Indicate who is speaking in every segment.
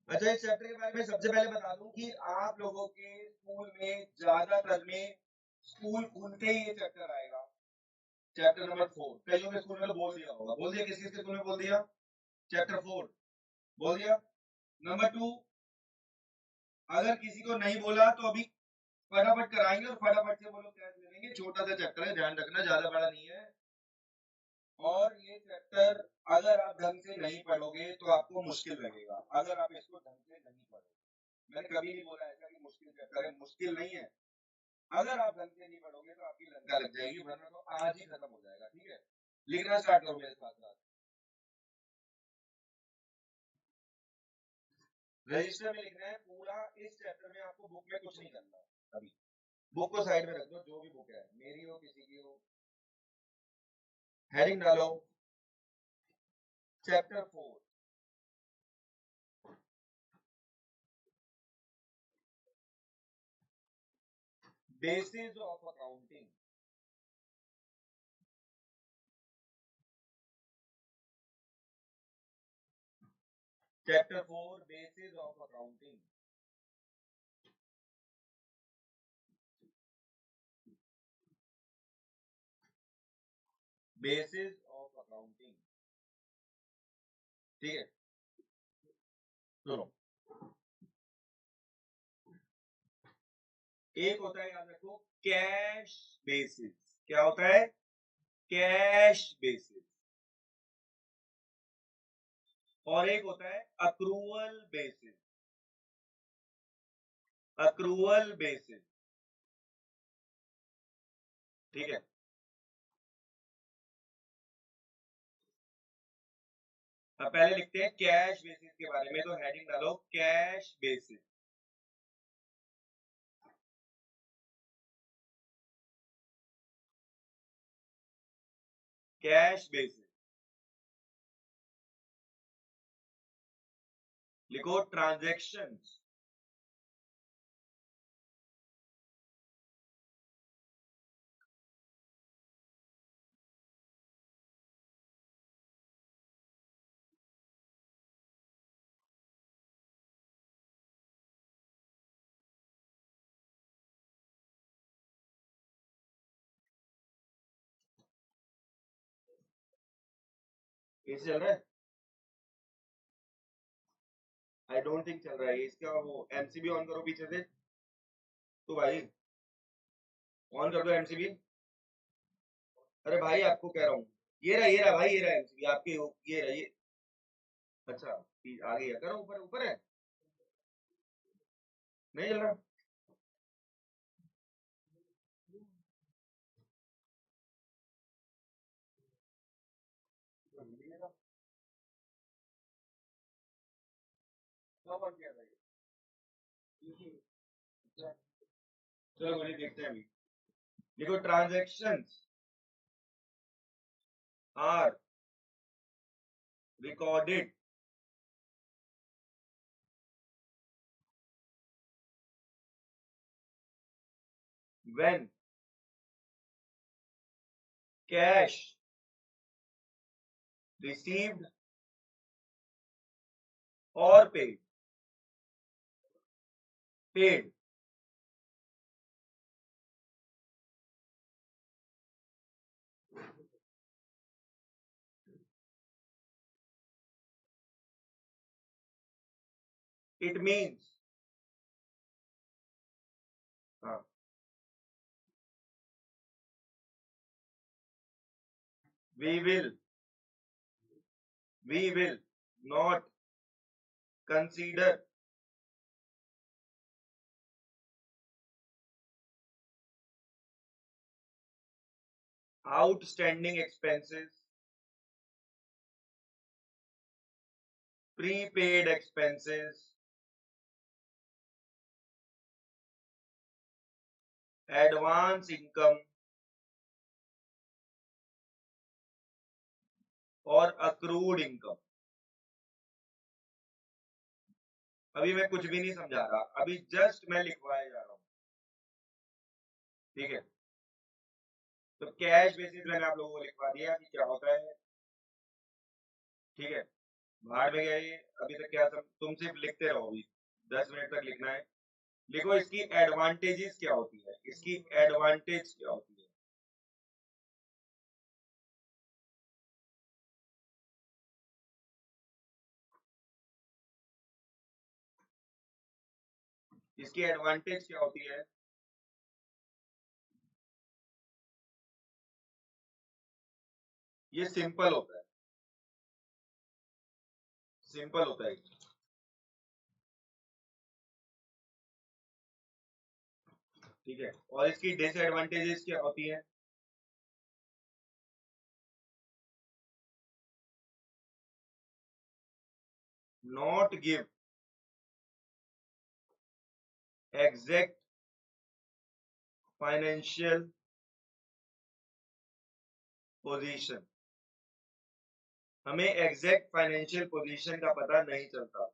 Speaker 1: अच्छा, इस चैप्टर के बारे में सबसे पहले बता दूं कि आप लोगों के स्कूल में ज्यादातर में स्कूल खुलते ही ये चैप्टर आएगा, चैप्टर नंबर 4। कईयों के स्कूल में तो बोल दिया होगा, बोल दिया, किस किस के स्कूल में बोल दिया? चैप्टर 4 बोल दिया। नंबर 2, अगर किसी को नहीं बोला तो अभी फटाफट कराएंगे और फटाफट से वो लोग टेस्ट ले लेंगे। छोटा सा चैप्टर है, ध्यान रखना, ज्यादा बड़ा नहीं है। और ये चैप्टर अगर आप ढंग से नहीं पढ़ोगे तो आपको मुश्किल लगेगा, अगर आप इसको ढंग से नहीं पढ़ोगे। मैंने कभी नहीं बोला ऐसा कि मुश्किल चैप्टर है, मुश्किल नहीं है। अगर आप ढंग से नहीं पढ़ोगे तो आपकी लंका लग जाएगी, वरना तो आज ही खत्म हो जाएगा। ठीक है, लिखना स्टार्ट करो मेरे साथ साथ। रजिस्टर में लिखना है पूरा इस चैप्टर में, आपको बुक में कुछ नहीं करना। अभी बुक को साइड में रख दो, जो भी बुक है, मेरी हो किसी की हो, हेडिंग डालो chapter 4, basis of accounting. Chapter 4, basis of accounting. Basis of accounting. ठीक है, सुनो। एक होता है, याद रखो, कैश बेसिस। क्या होता है? Cash basis. और एक होता है अक्रूवल बेसिस। Accrual basis. ठीक है, अब पहले लिखते हैं कैश बेसिस के बारे में, तो हेडिंग डालो कैश बेसिस। Cash basis. लिखो ट्रांजैक्शंस। कैसे चल रहा है? आई डोंट थिंक चल रहा है इसका। वो एमसीबी ऑन करो पीछे से। तो भाई ऑन कर दो एमसीबी। अरे भाई आपको कह रहा हूँ, ये रहा भाई, ये रहा एमसीबी आपके, ये रहा ये। अच्छा, आ गई है, करो ऊपर, ऊपर है, नहीं चल रहा। चलो मुझे देखते हैं अभी। देखो transactions are recorded when cash received और पेड। इट मीन्स, हाँ, we will not consider outstanding expenses, prepaid expenses, advance income और accrued income। अभी मैं कुछ भी नहीं समझा रहा, अभी जस्ट मैं लिखवाए जा रहा हूँ। ठीक है, तो कैश बेसिस मैंने आप लोगों को लिखवा दिया कि क्या होता है। ठीक है, बाहर में गया ये अभी तक क्या तुम सिर्फ लिखते रहो, अभी 10 मिनट तक लिखना है। लिखो इसकी एडवांटेजेस क्या होती है, इसकी एडवांटेज क्या होती है। इसकी एडवांटेज क्या होती है। ये सिंपल होता है, सिंपल होता है। ठीक है, और इसकी डिसएडवांटेजेस क्या होती है। Not give exact financial position, हमें एग्जैक्ट फाइनेंशियल पोजीशन का पता नहीं चलता।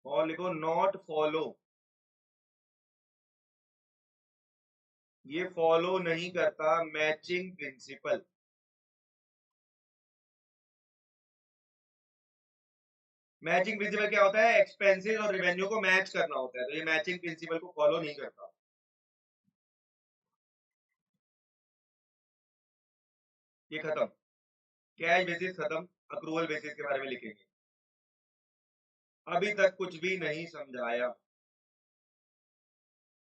Speaker 1: और लिखो नॉट फॉलो, ये फॉलो नहीं करता मैचिंग प्रिंसिपल। मैचिंग प्रिंसिपल क्या होता है, एक्सपेंसेस और रेवेन्यू को मैच करना होता है, तो ये मैचिंग प्रिंसिपल को फॉलो नहीं करता। ये खत्म, कैश बेसिस खत्म, अक्रूवल बेसिस के बारे में लिखेंगे। अभी तक कुछ भी नहीं समझाया।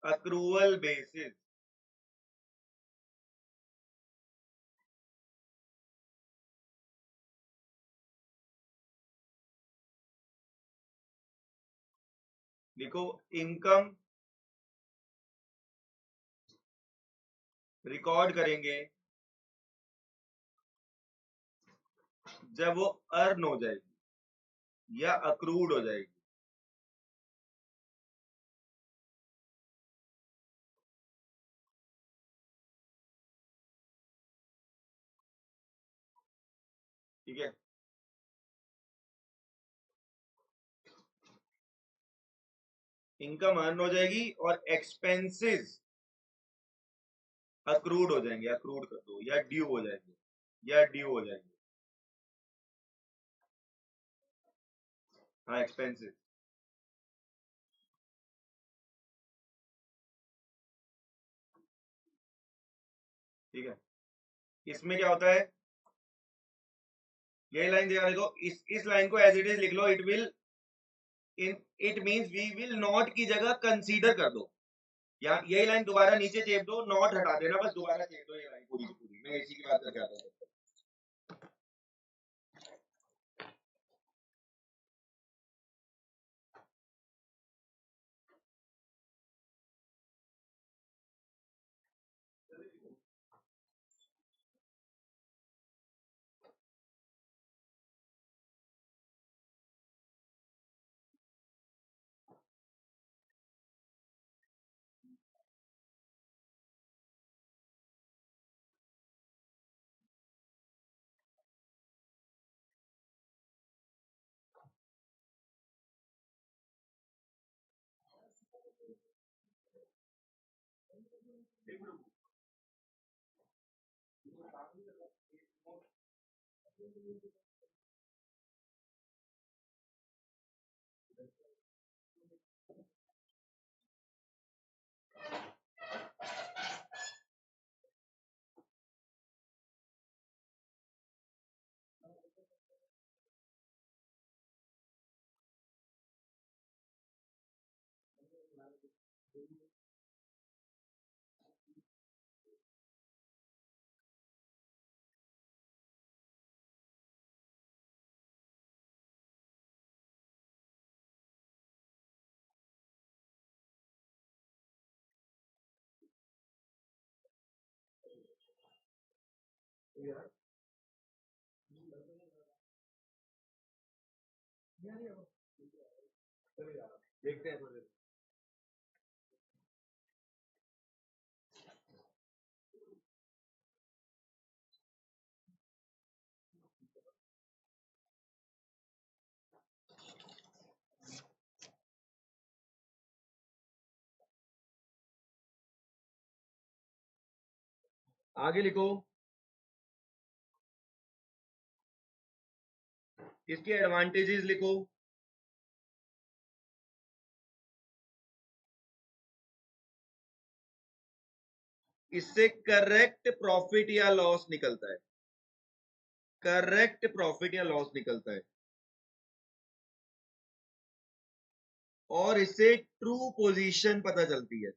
Speaker 1: अक्रूवल बेसिस, लिखो इनकम रिकॉर्ड करेंगे जब वो अर्न हो जाएगी या अक्रूड हो जाएगी। ठीक है, इनकम अर्न हो जाएगी और एक्सपेंसेस अक्रूड हो जाएंगे, अक्रूड कर दो, या ड्यू हो जाएंगे, या ड्यू हो जाएंगे। हाँ एक्सपेंसेस। ठीक है, इसमें क्या होता है, ये लाइन देखा, देखो इस लाइन को एज इट इज लिख लो, it will in it means we will not की जगह कंसीडर कर दो, या यही लाइन दोबारा नीचे चेप दो, नॉट हटा देना, बस दोबारा चेप दो ये लाइन पूरी की पूरी। मैं इसी की बात करके आता हूँ। देखते हैं थोड़ी देर। आगे लिखो, इसके एडवांटेजेस लिखो। इससे करेक्ट प्रॉफिट या लॉस निकलता है, करेक्ट प्रॉफिट या लॉस निकलता है, और इससे ट्रू पोजीशन पता चलती है,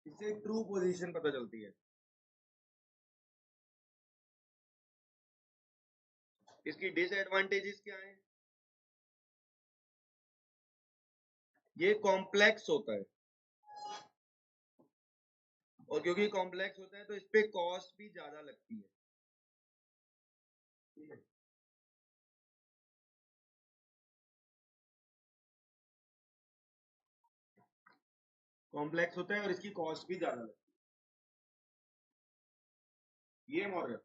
Speaker 1: इससे ट्रू पोजीशन पता चलती है। इसकी डिसएडवांटेजेस क्या है? ये कॉम्प्लेक्स होता है, और क्योंकि कॉम्प्लेक्स होता है तो इस पे कॉस्ट भी ज्यादा लगती है। कॉम्प्लेक्स होता है और इसकी कॉस्ट भी ज्यादा लगती है। ये मॉडल,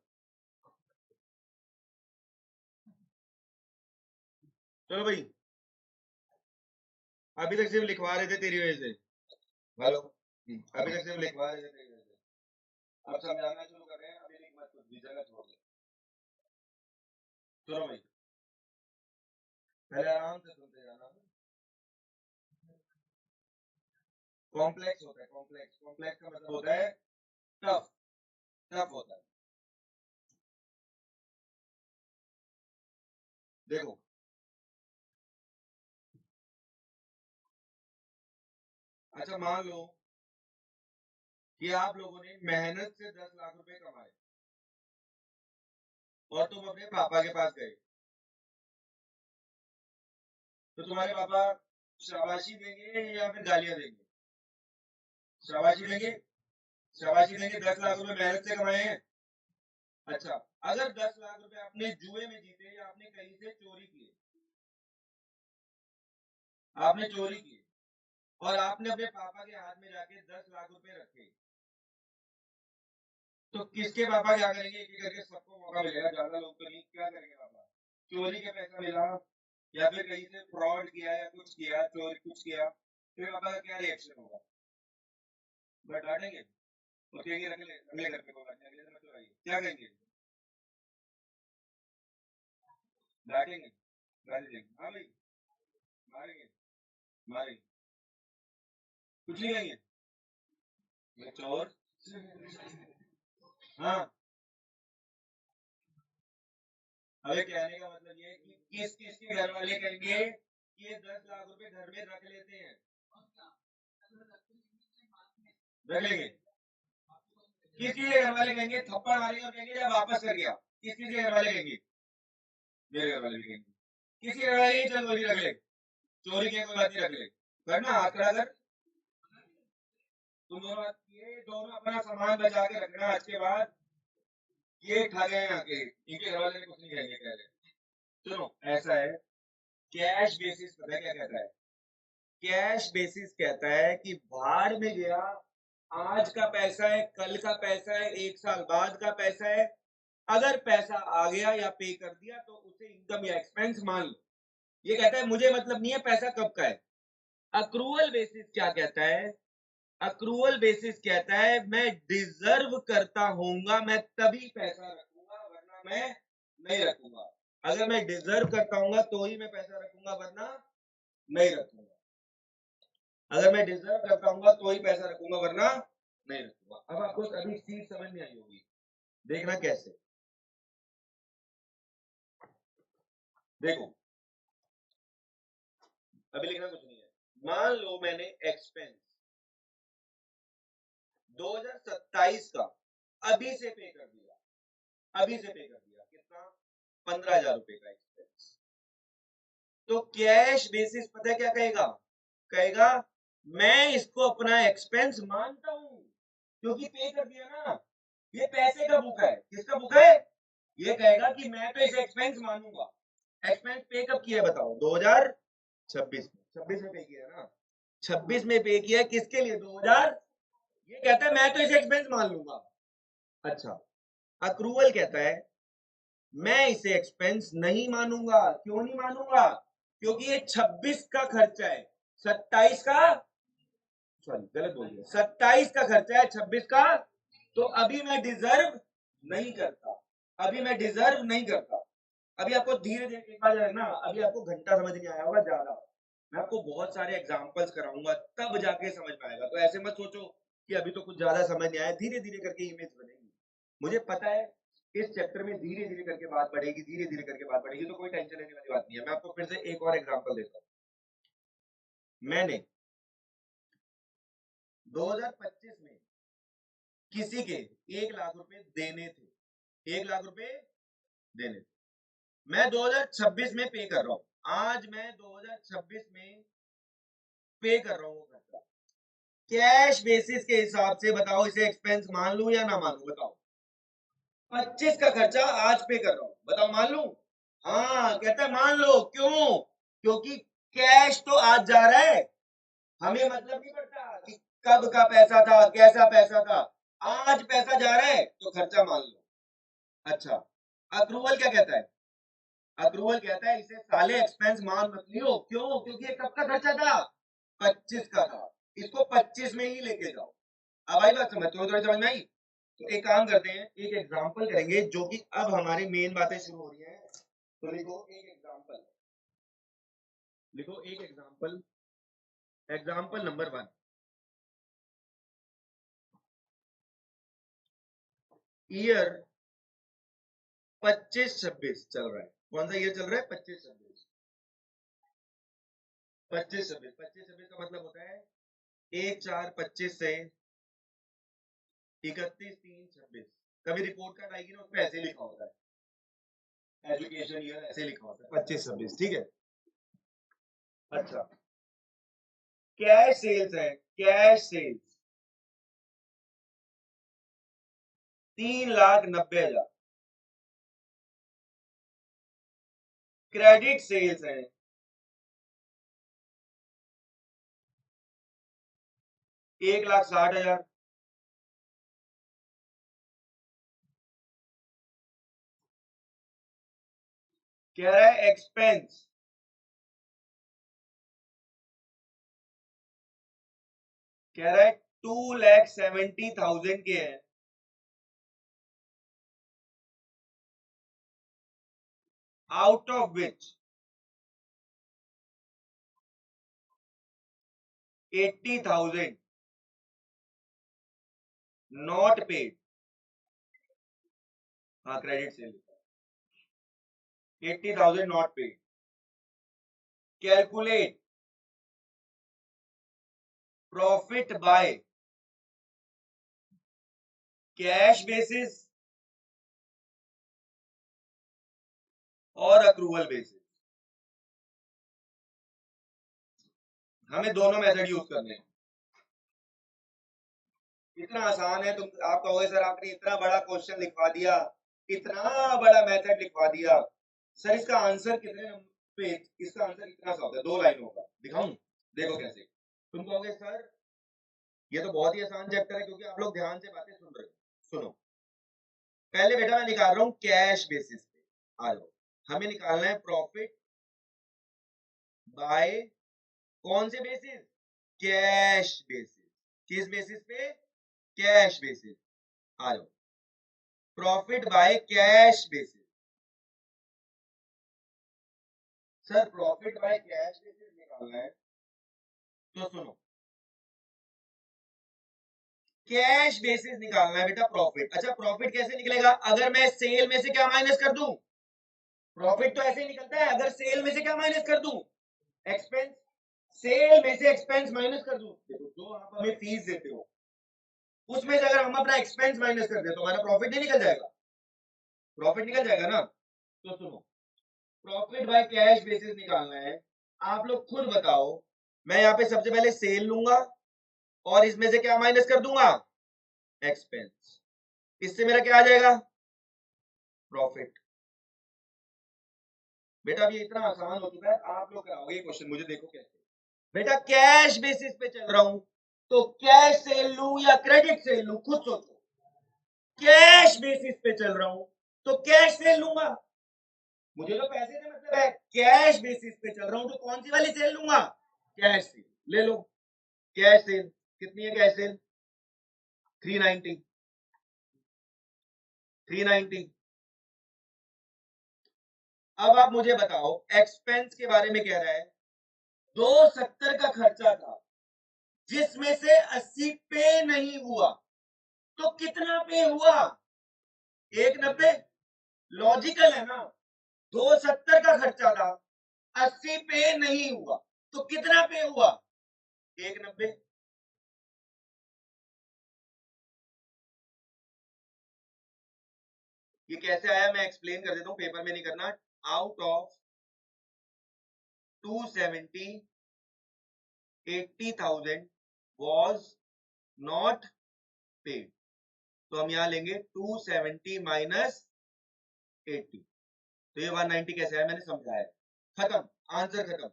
Speaker 1: चलो भाई, अभी तक सिर्फ लिखवा रहे थे तेरी वजह से। हेलो, अभी तक सिर्फ लिखवा रहे थे तेरी वजह से, अब समझाना शुरू कर रहे हैं। अभी लिख मत, कुछ भी जगह छोड़ दे। चलो भाई, पहले आराम से सुनते जाना। कॉम्प्लेक्स होता है, कॉम्प्लेक्स, कॉम्प्लेक्स का मतलब होता है टफ, टफ होता है। देखो, अच्छा मान लो कि आप लोगों ने मेहनत से 10 लाख रुपए कमाए और तुम अपने पापा के पास गए, तो तुम्हारे पापा शाबाशी देंगे या फिर गालियां देंगे? शाबाशी देंगे, शाबाशी देंगे, 10 लाख रुपए मेहनत से कमाए हैं। अच्छा, अगर 10 लाख रुपए आपने जुए में जीते या आपने कहीं से चोरी किए, आपने चोरी की और आपने अपने पापा के हाथ में जाके 10 लाख रुपए रखे, तो किसके पापा क्या करेंगे? एक एक करके सबको मौका मिलेगा, ज्यादा लोग तो नहीं। क्या करेंगे पापा? चोरी के पैसा मिला या फिर कहीं से फ्रॉड किया या कुछ किया, चोरी कुछ किया, फिर पापा का क्या रिएक्शन होगा? बट डांटेंगे और कहेंगे रख ले, अगले घर पे कोई बात नहीं, अगले घर में तो आइए, क्या कहेंगे? डांटेंगे, गाली देंगे, हाँ भाई, मारेंगे, मारेंगे, कुछ नहीं कहेंगे, ये चोर। हाँ, अबे कहने का मतलब ये है कि किस किस के घर वाले कहेंगे कि ये 10 लाख रुपए घर में रख लेते हैं, रख लेंगे। किस किस के घर वाले कहेंगे थप्पड़ मारेंगे और कहेंगे जब वापस कर गया? किस किस के घर वाले कहेंगे? मेरे घर वाले भी कहेंगे। किसी घर वाले चल चोरी रख ले, चोरी की कोई बात नहीं, रख ले, करना हाथ खड़ा कर। तुम दोनों, ये दोनों अपना सामान बचा के रखना, आज के बाद ये ठग हैं आके, इनके घर वाले कुछ नहीं कहेंगे, कह रहे। सुनो, ऐसा है, कैश बेसिस पता है क्या कहता है? कैश बेसिस कहता है कि भाड़ में गया, आज का पैसा है, कल का पैसा है, एक साल बाद का पैसा है, अगर पैसा आ गया या पे कर दिया तो उसे इनकम या एक्सपेंस मान लो। ये कहता है मुझे मतलब नहीं है पैसा कब का है। अक्रूवल बेसिस क्या कहता है? अक्रूवल बेसिस कहता है मैं डिजर्व करता होऊंगा मैं तभी पैसा रखूंगा, वरना मैं नहीं रखूंगा। अगर मैं डिजर्व करता हूँ तो ही मैं पैसा रखूंगा, वरना नहीं रखूंगा। अगर मैं डिजर्व करता हूँ तो ही पैसा रखूंगा, वरना नहीं रखूंगा। अब आपको अभी चीज समझ में आई होगी, देखना कैसे। देखो, अभी लिखना कुछ नहीं है। मान लो मैंने एक्सपेंस 2027 का अभी से पे कर दिया, अभी से पे कर दिया, कितना? 15,000 रुपए का एक्सपेंस। तो कैश बेसिस पता है क्या कहेगा? कहेगा मैं इसको अपना एक्सपेंस मानता हूं, क्योंकि पे कर दिया ना, ये पैसे का भूखा है। किसका भूखा है? ये कहेगा कि मैं तो इसे एक्सपेंस मानूंगा। एक्सपेंस पे कब किया बताओ? 2026 में, 26 में पे किया ना, 26 में पे किया, किसके लिए? 2000। ये कहता है मैं तो इसे एक्सपेंस मान लूंगा। अच्छा, अक्रूवल कहता है मैं इसे एक्सपेंस नहीं मानूंगा। क्यों नहीं मानूंगा? क्योंकि ये 26 का खर्चा है, 27 का, सॉरी गलत बोल दिया, 27 का खर्चा है, 26 का तो अभी मैं डिजर्व नहीं करता। अभी मैं डिजर्व नहीं करता। अभी आपको धीरे धीरे एक बार ना, अभी आपको घंटा समझ नहीं आया होगा ज्यादा, मैं आपको बहुत सारे एग्जांपल्स कराऊंगा तब जाके समझ में आएगा। तो ऐसे मत सोचो कि अभी तो कुछ ज्यादा समझ नहीं आया, धीरे धीरे करके इमेज बनेगी। मुझे पता है इस चैप्टर में धीरे धीरे करके बात बढ़ेगी, धीरे धीरे करके बात बढ़ेगी, तो कोई टेंशन लेने वाली बात नहीं है। मैं आपको फिर से एक और एग्जांपल देता हूँ। मैंने 2025 में किसी के 1 लाख रुपए देने थे, 1 लाख रुपए देने थे, मैं 2026 में पे कर रहा हूं। आज मैं 2026 में पे कर रहा हूँ खर्चा, कैश बेसिस के हिसाब से बताओ इसे एक्सपेंस मान लूं या ना मानूं, बताओ। 25 का खर्चा आज पे कर रहा हूं, बताओ मान लूं? हाँ, कहता है मान लो। क्यों? क्योंकि कैश तो आज जा रहा है, हमें मतलब नहीं पड़ता कि कब का पैसा था, कैसा पैसा था, आज पैसा जा रहा है तो खर्चा मान लो। अच्छा, अक्रूवल क्या कहता है? अक्रूवल कहता है इसे साले एक्सपेंस मान मत लियो। क्यों? क्योंकि ये कब का खर्चा था? 25 का था, इसको 25 में ही लेके जाओ। अब आई बात समझ, थोड़ी थोड़ी समझ में आई? तो एक काम करते हैं, एक एग्जांपल करेंगे जो कि अब हमारी मेन बातें शुरू हो रही हैं। तो लिखो एक एग्जांपल, लिखो एक एग्जांपल, एग्जांपल नंबर 1। ईयर 25-26 चल रहा है। कौन सा ईयर चल रहा है? 25-26। 25-26, 25-26 का मतलब होता है 1/4/25 से 31/3/26। कभी रिपोर्ट कार्ड आएगी ना, उसमें ऐसे लिखा होता है, एजुकेशन ईयर ऐसे लिखा होता है 25-26, ठीक है। अच्छा, कैश सेल्स है, कैश सेल्स 3,90,000। क्रेडिट सेल्स है 1,60,000। कह रहा है एक्सपेंस, कह रहा है 2,70,000 के हैं, out of which 80,000 not paid. हाँ, credit sale 80,000 not paid. Calculate profit by cash basis और अक्रूवल बेसिस। हमें दोनों मेथड यूज करने हैं। इतना आसान है, तुम आप कहोगे सर आपने इतना बड़ा क्वेश्चन लिखवा दिया, इतना बड़ा मेथड लिखवा दिया, सर इसका आंसर कितने पे? इसका आंसर इतना सा होता है, 2 लाइनों का। दिखाऊं? देखो कैसे। तुम कहोगे सर ये तो बहुत ही आसान चैप्टर है, क्योंकि आप लोग ध्यान से बातें सुन रहे हो। सुनो, पहले बेटा मैं निकाल रहा हूं कैश बेसिस पे। आ जाओ, हमें निकालना है प्रॉफिट बाय कौन से बेसिस? Cash basis. किस बेसिस पे? Cash basis. आ जाओ, profit by cash basis. Sir profit by cash basis निकालना है, तो सुनो, कैश बेसिस निकालना है बेटा प्रॉफिट। अच्छा, प्रॉफिट कैसे निकलेगा? अगर मैं सेल में से क्या माइनस कर दूं? प्रॉफिट तो ऐसे ही निकलता है, अगर सेल में से क्या माइनस कर दूं? एक्सपेंस। सेल में से एक्सपेंस माइनस कर दूं। देखो, जो आप हमें फीस देते हो उसमें से अगर हम अपना एक्सपेंस माइनस कर दे तो हमारा प्रॉफिट नहीं निकल जाएगा? प्रॉफिट निकल जाएगा ना। तो सुनो, प्रॉफिट बाय कैश बेसिस निकालना है। आप लोग खुद बताओ, मैं यहाँ पे सबसे पहले सेल लूंगा और इसमें से क्या माइनस कर दूंगा? एक्सपेंस। इससे मेरा क्या आ जाएगा? प्रॉफिट। बेटा अब ये इतना आसान हो चुका है, आप लोग कराओगे ये क्वेश्चन, मुझे देखो कैसे। बेटा कैश बेसिस पे चल रहा हूं, तो कैश सेल लूं या क्रेडिट सेल लूं? खुद सोचो। कैश बेसिस पे चल रहा हूं तो कैश सेल लूंगा, मुझे तो पैसे से मतलब है। कैश बेसिस पे चल रहा हूं तो कौन सी वाली सेल लूंगा? Cash cell. ले लो कैश सेल। कितनी है कैश सेल? 390। 390 अब आप मुझे बताओ, एक्सपेंस के बारे में कह रहा है 270 का खर्चा था जिसमें से 80 पे नहीं हुआ, तो कितना पे हुआ? 190। लॉजिकल है ना, 270 का खर्चा था, 80 पे नहीं हुआ, तो कितना पे हुआ? 190। ये कैसे आया मैं एक्सप्लेन कर देता हूं, पेपर में नहीं करना। Out of 270, 80,000 was not paid, तो हम यहां लेंगे 270 माइनस 80, तो ये 190 कैसे आया मैंने समझाया। खत्म, आंसर खत्म,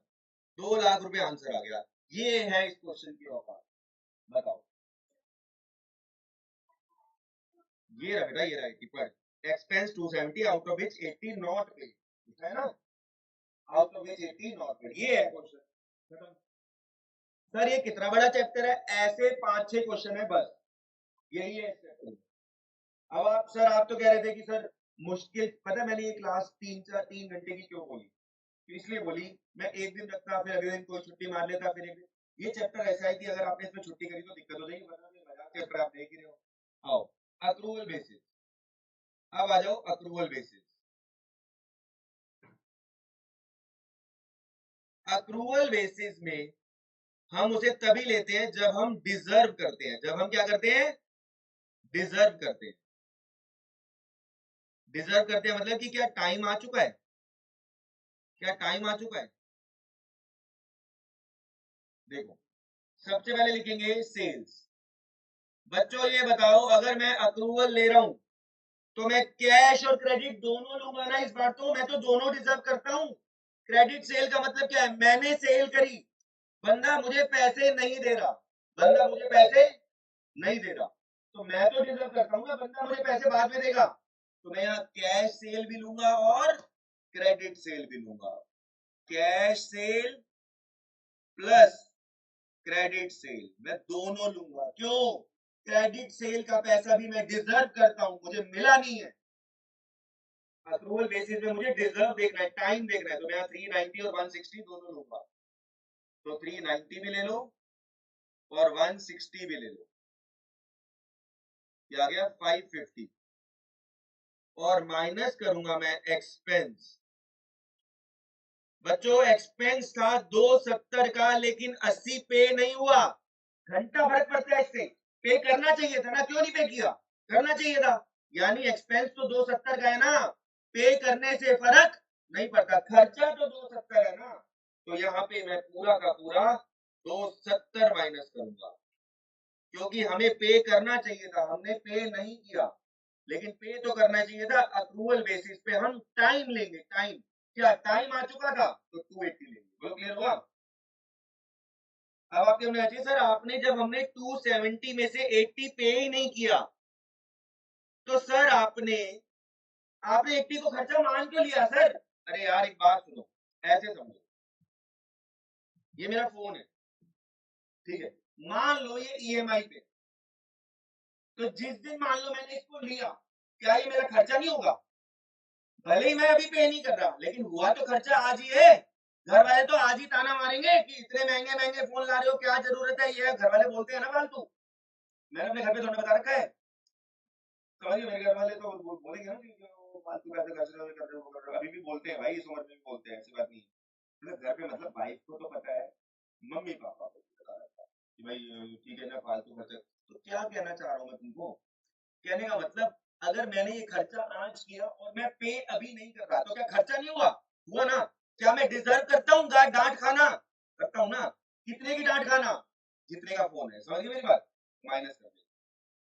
Speaker 1: 2 लाख रुपए आंसर आ गया। ये है इस क्वेश्चन की औकात। बताओ, ये रहा बेटा, ये रहा 80 पर expense 270 out of which 80 not paid, है ना, out of which 80 not paid, ये है क्वेश्चन। खत्म। सर ये कितना बड़ा चैप्टर है? ऐसे 5-6 क्वेश्चन है बस, यही है इस चैप्टर में। अब आप सर, आप तो कह रहे थे कि सर मुश्किल, पता है मैंने ये क्लास 3 घंटे की क्यों बोली? तो इसलिए बोली, मैं एक दिन रखता, फिर अगले दिन कोई छुट्टी मार लेता, फिर एक दिन, ये चैप्टर ऐसा है कि अगर आपने इसमें छुट्टी करी तो दिक्कत हो जाएगी, वरना मजाक चैप्टर आप देख ही रहे हो। आओ, अक्रूवल बेसिस, अब आ जाओ अक्रूवल बेसिस। अक्रूवल बेसिस में हम उसे तभी लेते हैं जब हम डिजर्व करते हैं। जब हम क्या करते हैं? डिजर्व करते हैं। डिजर्व करते हैं मतलब कि क्या टाइम आ चुका है? क्या टाइम आ चुका है? देखो, सबसे पहले लिखेंगे सेल्स। बच्चों ये बताओ, अगर मैं अक्रूवल ले रहा हूं तो मैं कैश और क्रेडिट दोनों लूंगा ना इस बार? तो मैं तो दोनों डिजर्व करता हूं। क्रेडिट सेल का मतलब क्या है? मैंने सेल करी, बंदा मुझे पैसे नहीं दे रहा, बंदा मुझे पैसे नहीं दे रहा, तो मैं तो डिजर्व करता हूँ ना, बंदा मुझे पैसे बाद में देगा, तो मैं यहाँ कैश सेल भी लूंगा और क्रेडिट सेल भी लूंगा। Cash cell plus credit sale, मैं दोनों लूंगा। क्यों? क्रेडिट सेल का पैसा भी मैं डिजर्व करता हूं, मुझे मिला नहीं है। अक्रूवल बेसिस पे मुझे डिजर्व देखना है, टाइम देखना है, तो मैं 390 और 160 दोनों लूंगा। तो 390 भी ले लो और 160 भी ले लो, ये आ गया 550, और माइनस करूंगा मैं एक्सपेंस। बच्चों एक्सपेंस था 270 का, लेकिन 80 पे नहीं हुआ। घंटा फर्क पड़ता है इससे, पे करना चाहिए था ना, क्यों नहीं पे किया? करना चाहिए था। यानी एक्सपेंस तो 270 का है ना, पे करने से फर्क नहीं पड़ता, खर्चा तो 270 है ना, तो यहाँ पे मैं पूरा का पूरा 270 माइनस करूंगा, क्योंकि हमें पे करना चाहिए था, हमने पे नहीं किया, लेकिन पे तो करना चाहिए था। अप्रूवल बेसिस पे हम टाइम लेंगे, टाइम, क्या टाइम आ चुका था तो 280 लेंगे। बोलो क्लियर हुआ? अब आपके हमने चाहिए सर, आपने जब हमने 270 में से 80 पे ही नहीं किया, तो सर आपने आपने 80 को खर्चा मान क्यों लिया सर? अरे यार एक बात सुनो, ऐसे समझो, ये मेरा फोन है, ठीक है, मान लो ये ईएमआई पे, तो जिस दिन मान लो मैंने इसको लिया, क्या ये मेरा खर्चा नहीं होगा? भले ही मैं अभी पे नहीं कर रहा, लेकिन हुआ तो खर्चा आज ही है। घर वाले तो आज ही ताना मारेंगे कि इतने महंगे महंगे फोन ला रहे हो, क्या जरूरत है? ये घर वाले बोलते हैं ना फालतू, मैंने अपने घर पे थोड़ा बता रखा है, समझिए, मेरे घर वाले तो बोलेंगे ना कि फालतू पैसे खर्च रहे हो, कर रहे हो, कर रहे हो, अभी भी बोलते हैं भाई, इस उम्र में भी बोलते हैं, ऐसी बात नहीं है। घर पे मतलब वाइफ को तो पता है, मम्मी पापा को भी पता रहता है कि भाई ठीक है ना, फालतू खर्चा। तो क्या कहना चाह रहा हूँ मैं तुमको? कहने का मतलब, अगर मैंने ये खर्चा आज किया और मैं पे अभी नहीं कर रहा, तो क्या खर्चा नहीं हुआ? हुआ ना। क्या मैं डिजर्व करता हूँ डांट खाना? करता हूँ ना। कितने की डांट खाना? जितने का फोन है, समझिए मेरी बात, माइनस कर दे।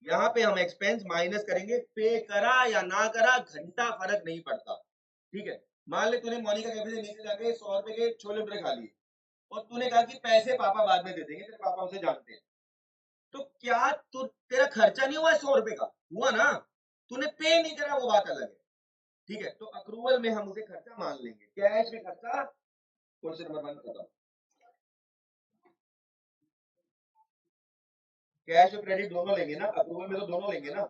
Speaker 1: यहाँ पे हम एक्सपेंस माइनस करेंगे, पे करा या ना करा घंटा फर्क नहीं पड़ता, ठीक है। मान ले तूने मोनिका कैफे से नीचे जाके 100 रुपए के छोले भटूरे खा लिए, और तूने कहा कि पैसे पापा बाद में दे देंगे, तेरे पापा उसे जानते हैं, तो क्या तू, तेरा खर्चा नहीं हुआ 100 रुपए का? हुआ ना। तूने पे नहीं करा, वो बात अलग है, ठीक है। तो अक्रूवल में हम उसे खर्चा मान लेंगे, कैश में खर्चा। क्वेश्चन नंबर 1 खत्म। कैश और क्रेडिट दोनों लेंगे ना, अक्रूवल में तो दोनों लेंगे ना।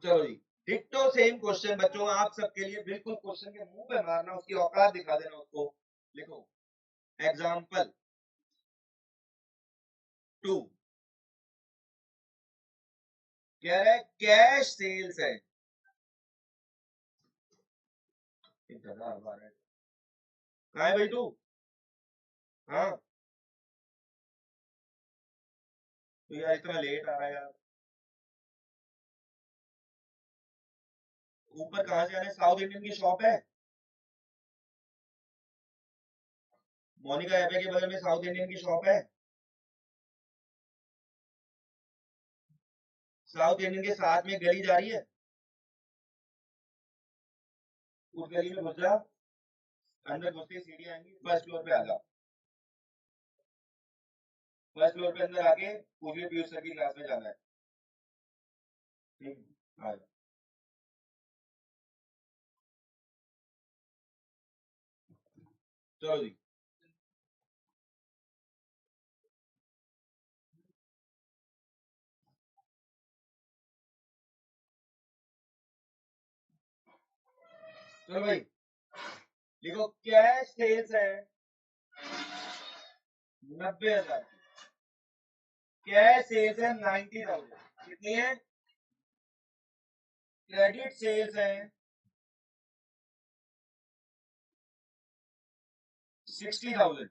Speaker 1: चलो जी, डिट्टो सेम क्वेश्चन बच्चों आप सबके लिए, बिल्कुल क्वेश्चन के मुंह पे मारना, उसकी औकात दिखा देना उसको। लिखो एग्जाम्पल 2, कह रहा है कैश सेल्स है, इंतजार बार है, कहाँ है भाई तू? हाँ तो यार इतना लेट आ रहा है यार, ऊपर कहाँ से आ रहे हैं? साउथ इंडियन की शॉप है, मोनिका एबे के बगल में साउथ इंडियन की शॉप है, साउथ इंडियन के साथ में गली जा रही है, उस गली में घुस जा, अंदर घुसते सीढ़ी आएंगी, फर्स्ट फ्लोर पे आ जा, फर्स्ट फ्लोर पे अंदर आके पूछ ले पीयूष सर की क्लास में जाना है, ठीक आ जा। चलो जी, चलो भाई देखो कैश सेल्स है 90,000 की, कैश सेल्स है 90,000, कितनी है? क्रेडिट सेल्स है 60,000,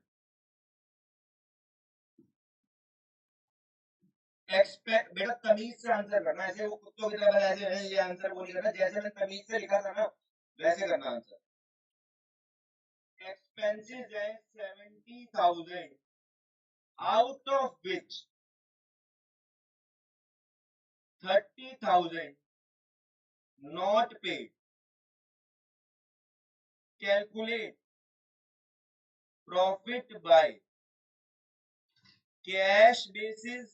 Speaker 1: एक्सपेक्ट बेटा तमीज से आंसर करना, ऐसे वो कुत्तों की तरह ऐसे है ये आंसर वो नहीं करना, जैसे मैंने तमीज से लिखा था ना वैसे करना आंसर। एक्सपेंसेस है 70,000, out of which 30,000 not paid, calculate profit by cash basis,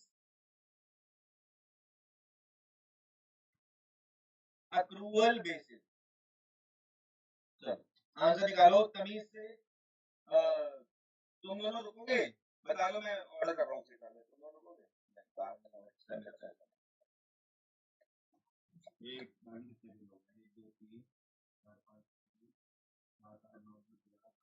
Speaker 1: accrual basis. चलो आंसर निकालो तमीज से। तुम दोनों रुकोगे? बता दो मैं ऑर्डर कर रहा हूँ, तुम दोनों रुकोगे? एक कितने लोग हैं? एक दो तीन चार पाँच छः सात आठ नौ दस ग्यारह।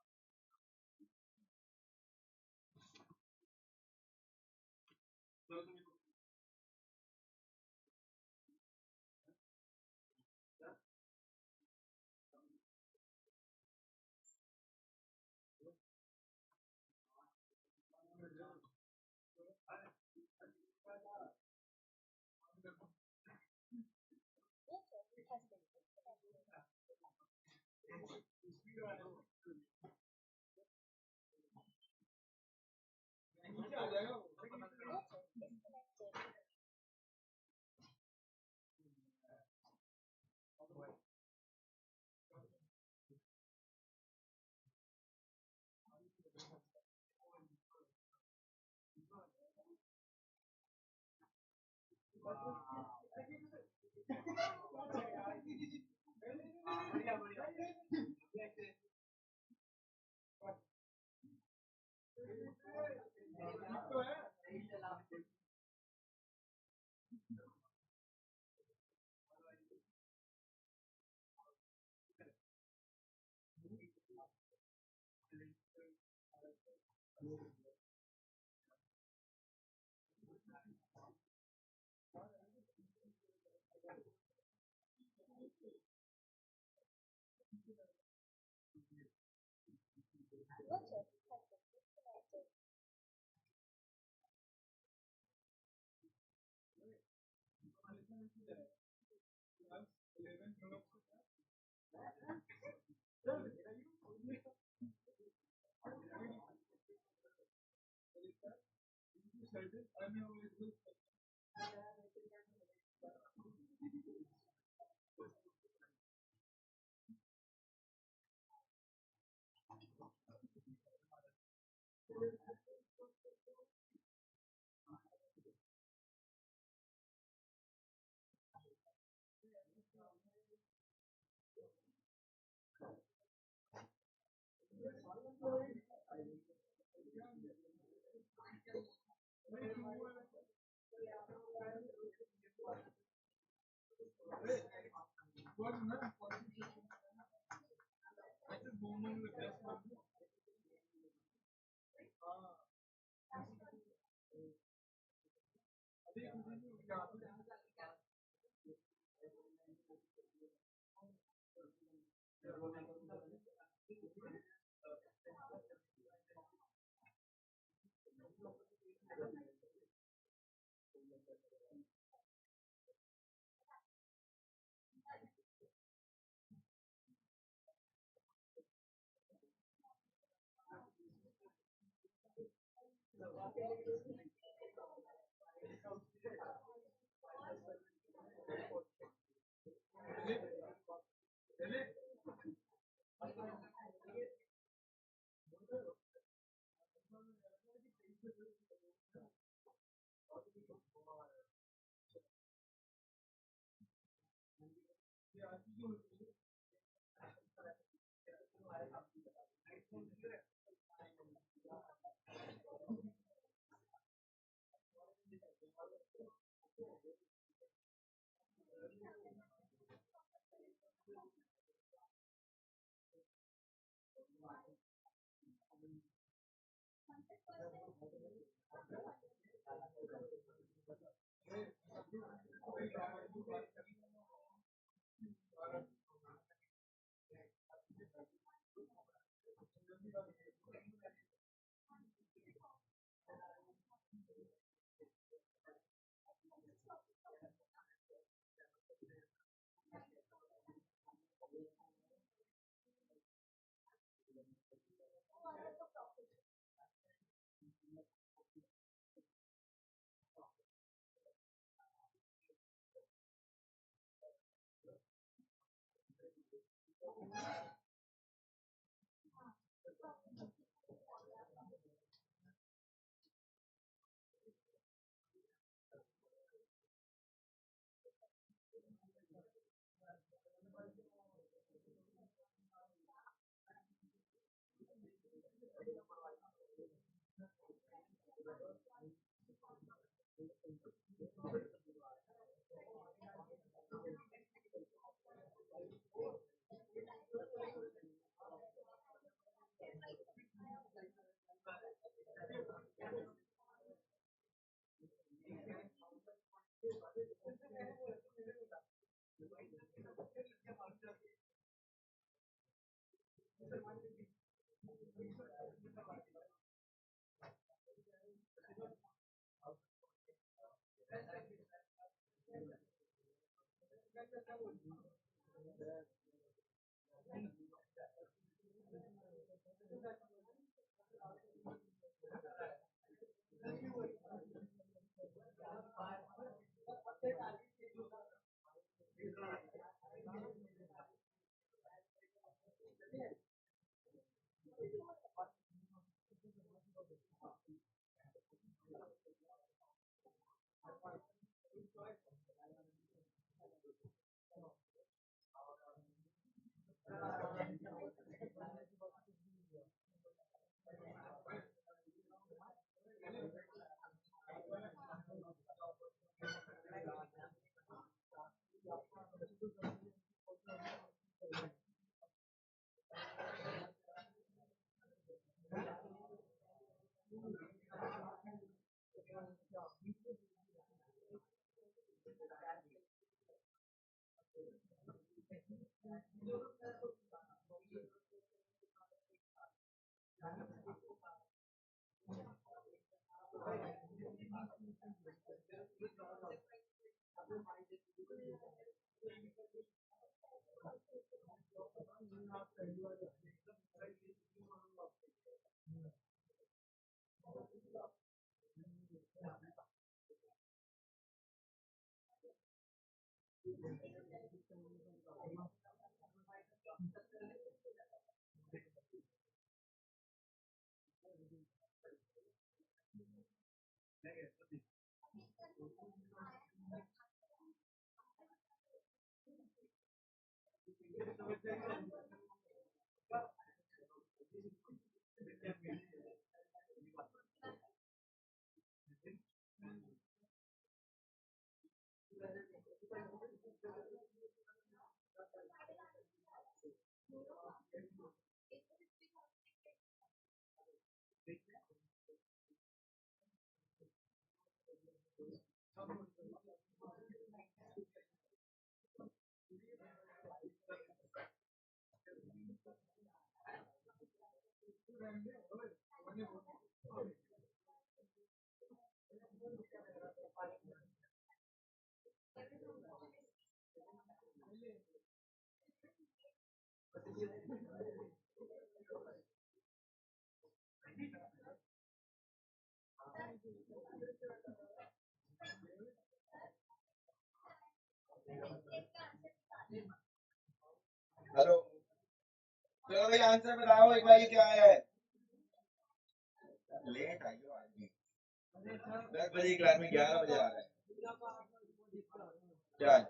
Speaker 1: हेलो, चलो भाई आंसर बताओ एक बार, ये क्या आया है? लेट आई हो आज भी, 10 बजे की क्लास में 11 बजे आ रहा है। क्या है?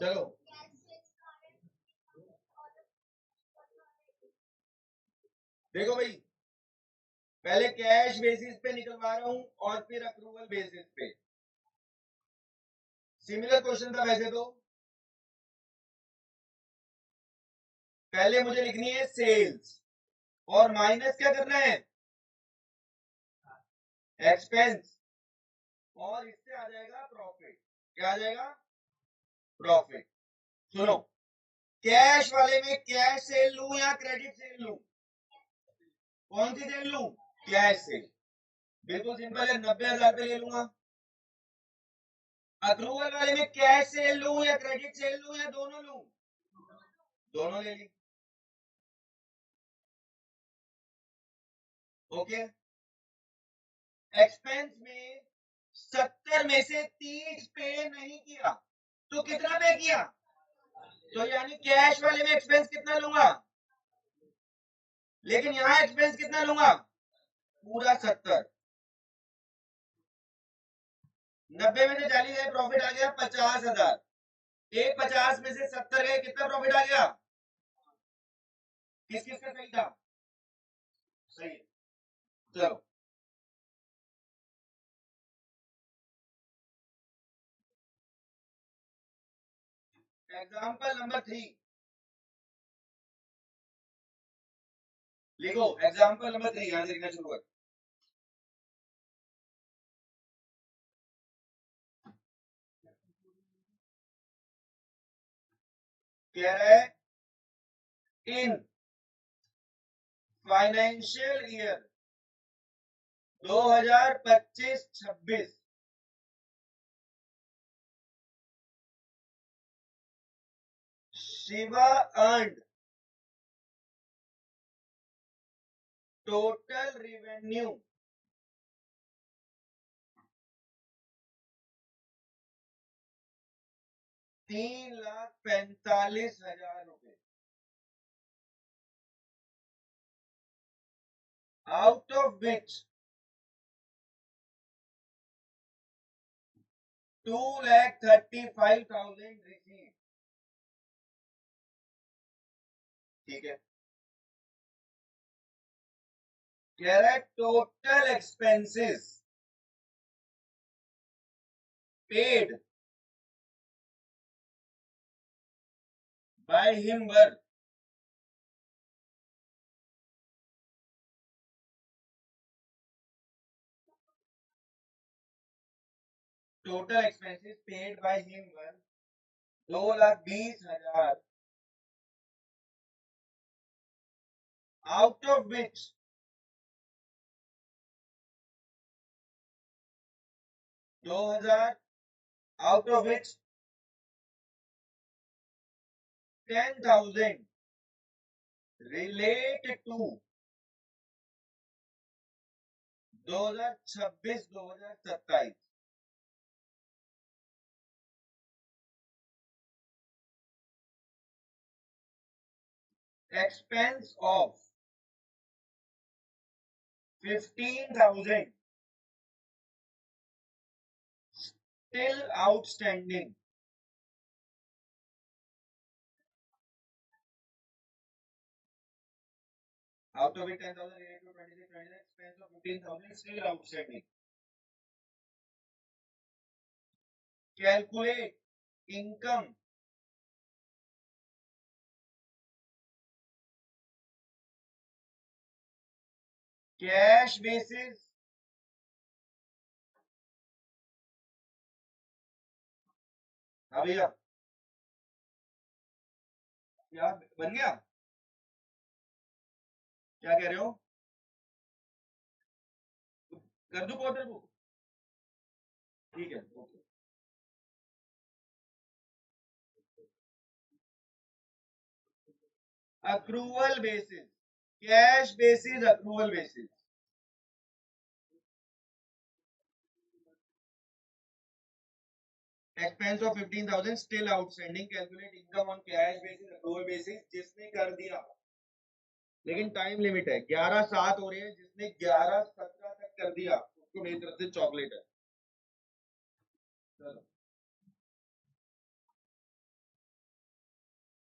Speaker 1: चलो देखो भाई, पहले कैश बेसिस पे निकलवा रहा हूं और फिर अप्रूवल बेसिस पे। सिमिलर क्वेश्चन था वैसे तो। पहले मुझे लिखनी है सेल्स और माइनस क्या करना है? एक्सपेंस, और इससे आ जाएगा प्रॉफिट। क्या आ जाएगा? प्रॉफिट। सुनो, कैश वाले में कैश सेल लूं या क्रेडिट सेल लूं? कौन सी सेल लूं? Cash cell. बिल्कुल सिंपल है, 90,000 पे ले लूंगा। अक्रूवल वाले में कैश सेल लूं या क्रेडिट सेल लूं या दोनों लूं? दोनों ले ली। ओके, एक्सपेंस में 70 में से 30 पे नहीं किया तो कितना पे किया? तो यानी कैश वाले में एक्सपेंस कितना लूंगा, लेकिन यहां एक्सपेंस कितना लूंगा? पूरा 70। 90 में से 40 गए, प्रॉफिट आ गया 50,000। एक 50 में से 70 गए, कितना प्रॉफिट आ गया? किस किस का सही था? सही है। चलो एग्जाम्पल नंबर 3 लिखो। एग्जाम्पल नंबर 3 यहां से लिखना शुरू कर। कह रहा है in financial year 2025-26 Shiva earned total revenue 3,45,000 रुपए, out of which 2,35,000 received। ठीक है, कह रहा है total expenses paid by him were total expenses paid by him were 2,20,000, out of which 2,000, out of which 10,000 relate to 2026-2027। expense of 15,000 still outstanding, out of it 10,000 related to 26, expense of 15,000 still outstanding। calculate income cash basis, हाँ भैया क्या बन गया, क्या कह रहे हो, कर दूं पोर्टर बुक, ठीक है okay. Accrual basis, cash basis, accrual basis, expense of 15,000 still outstanding, calculate income on cash basis accrual basis, जिसने कर दिया, लेकिन टाइम लिमिट है, 11/7 हो रहे हैं, जिसने 11/17 तक कर दिया उसको मेरी तरफ से चॉकलेट है। चलो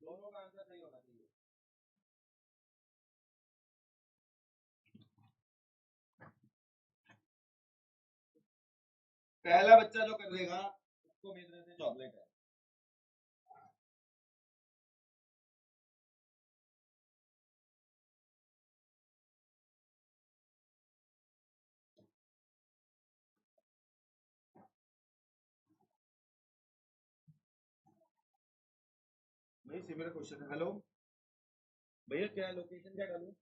Speaker 1: दोनों का आंसर सही होना चाहिए। पहला बच्चा जो कर देगा उसको मेरी तरफ से चॉकलेट है। भाई सिमिलर क्वेश्चन है, हेलो भैया क्या लोकेशन क्या डालूं,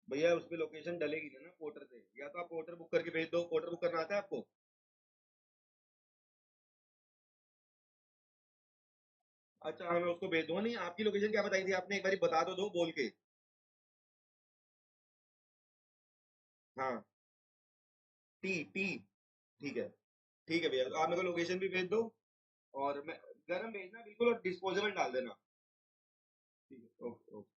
Speaker 1: भैया उस पे लोकेशन डलेगी ना पोर्टर से, या तो आप पोर्टर बुक करके भेज दो, पोर्टर बुक करना आता है आपको, अच्छा हाँ मैं उसको भेज दूंगा, नहीं आपकी लोकेशन क्या बताई थी आपने, एक बार बता दो बोल के, हाँ टी टी, ठीक है, ठीक है भैया आप मेरे को लोकेशन भी भेज दो, और मैं गरम भेजना बिल्कुल, और डिस्पोजेबल डाल देना, ठीक है ओके ओके।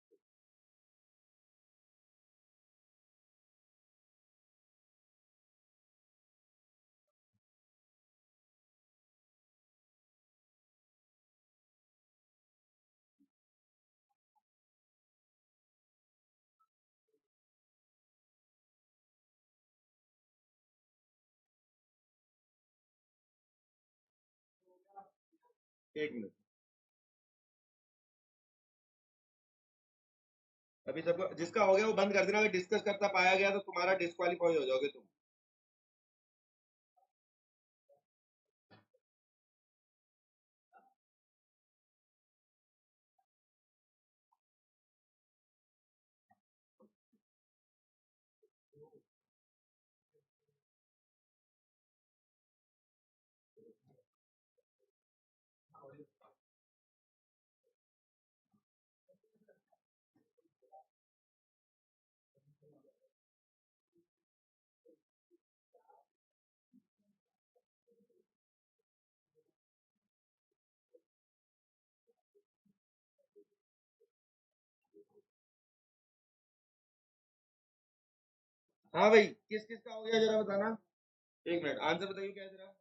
Speaker 1: एक मिनट, अभी सबको जिसका हो गया वो बंद कर देना, अगर डिस्कस करता पाया गया तो तुम्हारा डिस्क्वालीफाई हो जाओगे तुम। हाँ भाई किस किस का हो गया जरा बताना, एक मिनट आंसर बताइए क्या है जरा,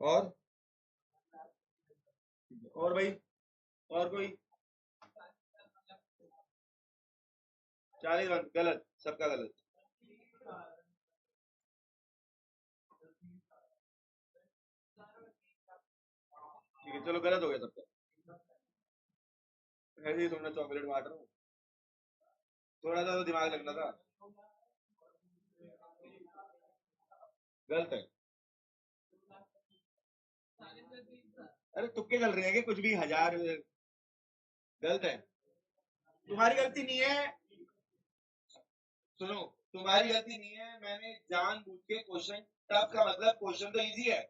Speaker 1: और और भाई, और कोई, 40 रन गलत, सबका गलत, ठीक है चलो गलत हो गया सबका, ऐसे ही थोड़ा चॉकलेट बांट रहा हूँ, थोड़ा सा तो दिमाग लगना था, गलत है, अरे तुक्के चल रहे हैं कि कुछ भी, 1000, गलत है, तुम्हारी गलती नहीं है, सुनो तुम्हारी गलती नहीं है, मैंने जानबूझ के क्वेश्चन टफ का मतलब क्वेश्चन तो इजी है,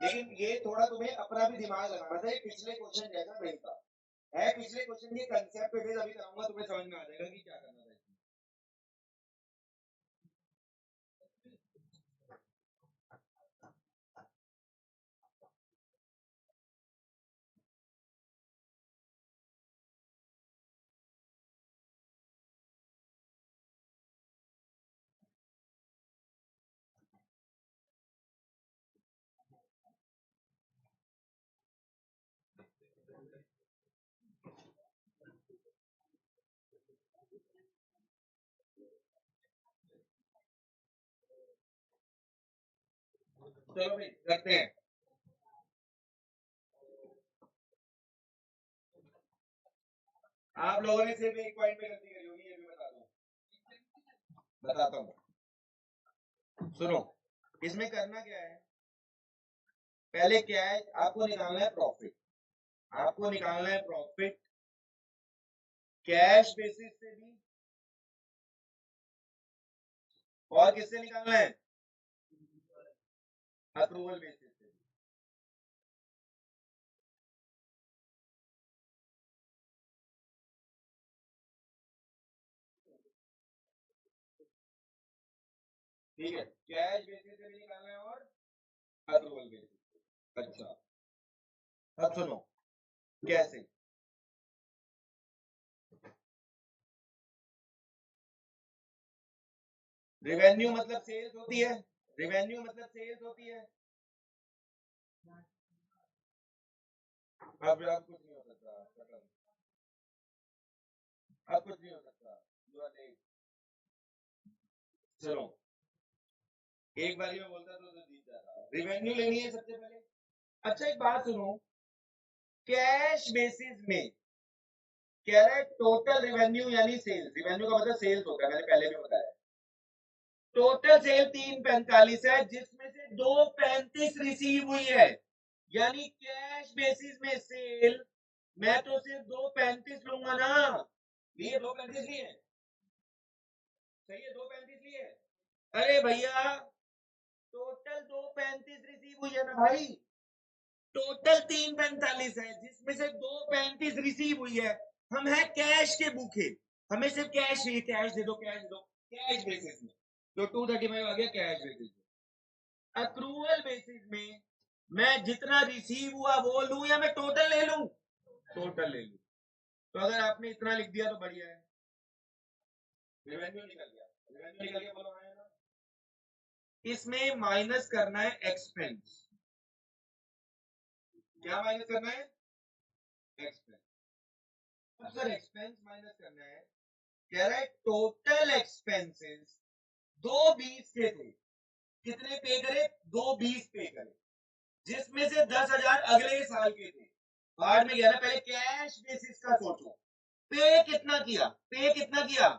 Speaker 1: लेकिन ये थोड़ा तुम्हें अपना भी दिमाग लगाना था, ये पिछले क्वेश्चन जैसा नहीं था, है पिछले क्वेश्चन के कंसेप्ट पे बेस अभी कराऊंगा, तुम्हें समझ में आ जाएगा कि क्या करना था। चलो भाई करते हैं, आप लोगों ने सिर्फ एक पॉइंट पे गलती करी होगी, ये भी बता दूं, बताता हूँ, सुनो। इसमें करना क्या है, पहले क्या है, आपको निकालना है प्रॉफिट, आपको निकालना है प्रॉफिट कैश बेसिस से भी, और किससे निकालना है, अप्रूवल बेसिस से। ठीक है, कैश बेसिस से भी निकालना है और अप्रूवल बेसिस। अच्छा, अब सुनो कैसे। रेवेन्यू मतलब सेल्स होती है, रेवेन्यू मतलब सेल्स होती है। अब कुछ नहीं हो सकता, अब कुछ नहीं हो सकता, यू आर लेट। सुनो, एक बारी में बोलता तो जीत जाता। रेवेन्यू लेनी है सबसे पहले। अच्छा एक बात सुनो, कैश बेसिस में कह रहा है टोटल रेवेन्यू यानी सेल्स, रेवेन्यू का मतलब सेल्स होता है, मैंने पहले भी बताया। टोटल सेल 345 है, जिसमें से 235 रिसीव हुई है, यानी कैश बेसिस में सेल मैं तो सिर्फ 235 लूंगा ना, लिए 235 लिए, सही है, 235 लिए। अरे भैया टोटल 235 रिसीव हुई है ना भाई, टोटल 345 है, जिसमें से 235 रिसीव हुई है। हम है कैश के भूखे, हमें सिर्फ कैश चाहिए, कैश दे दो, कैश दो, कैश बेसिस में तो 235 आ गया कैश बेसिस में। अक्रूवल बेसिस में मैं जितना रिसीव हुआ वो लूं या मैं टोटल ले लूं, टोटल ले लूं। तो अगर आपने इतना लिख दिया तो बढ़िया है, रेवेन्यू निकल गया, रेवेन्यू निकल गया, बोलो हाँ या ना। इसमें माइनस करना है एक्सपेंस, क्या माइनस करना है, एक्सपेंस। अब सर एक्सपेंस माइनस करना है, कह रहा है टोटल एक्सपेंसेस 220 के थे, कितने पे करे, 220 पे करे, जिसमें से 10,000 अगले साल के थे। बाद में गया ना, पहले कैश बेसिस का सोचो, पे कितना किया, पे कितना किया,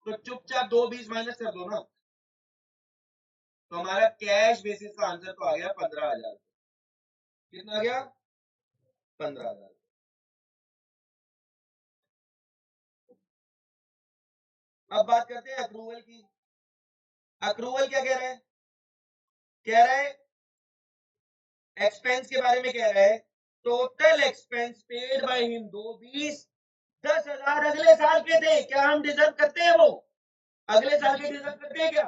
Speaker 1: तो चुपचाप 220 माइनस कर दो ना, तो हमारा कैश बेसिस का आंसर तो आ गया 15,000। कितना आ गया, 15,000। अब बात करते हैं अप्रूवल की। अप्रूवल क्या कह रहा है, कह रहा है एक्सपेंस के बारे में कह रहा है, total expense paid by him 220, 10,000 अगले साल के थे, क्या हम डिजर्व करते हैं वो, अगले साल के डिजर्व करते हैं क्या,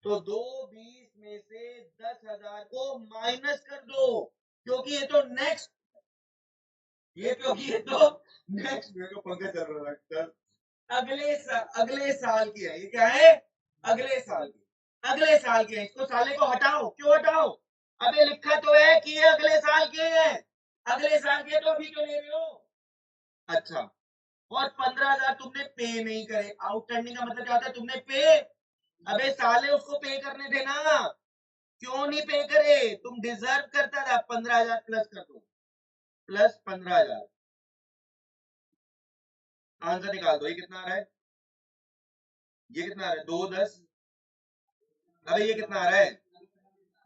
Speaker 1: तो 220 में से 10,000 को माइनस कर दो, क्योंकि ये तो नेक्स्ट, ये क्योंकि ये तो नेक्स्ट, मेरे को पंखा चल रहा है, अगले साल की है, ये क्या है, अगले साल की, अगले साल के, इसको साले को हटाओ, क्यों हटाओ, अबे लिखा तो है कि ये अगले साल के हैं, अगले साल के तो अभी क्यों ले रहे हो। अच्छा, और 15,000 तुमने पे नहीं करे, आउटस्टैंडिंग का मतलब क्या होता है, तुमने पे, अबे साले उसको पे करने देना, क्यों नहीं पे करे, तुम डिजर्व करता था, 15,000 प्लस कर दो, प्लस 15,000, आंसर निकाल दो, ये कितना आ रहा है, ये कितना आ रहा है, 210, अबे ये कितना आ रहा है,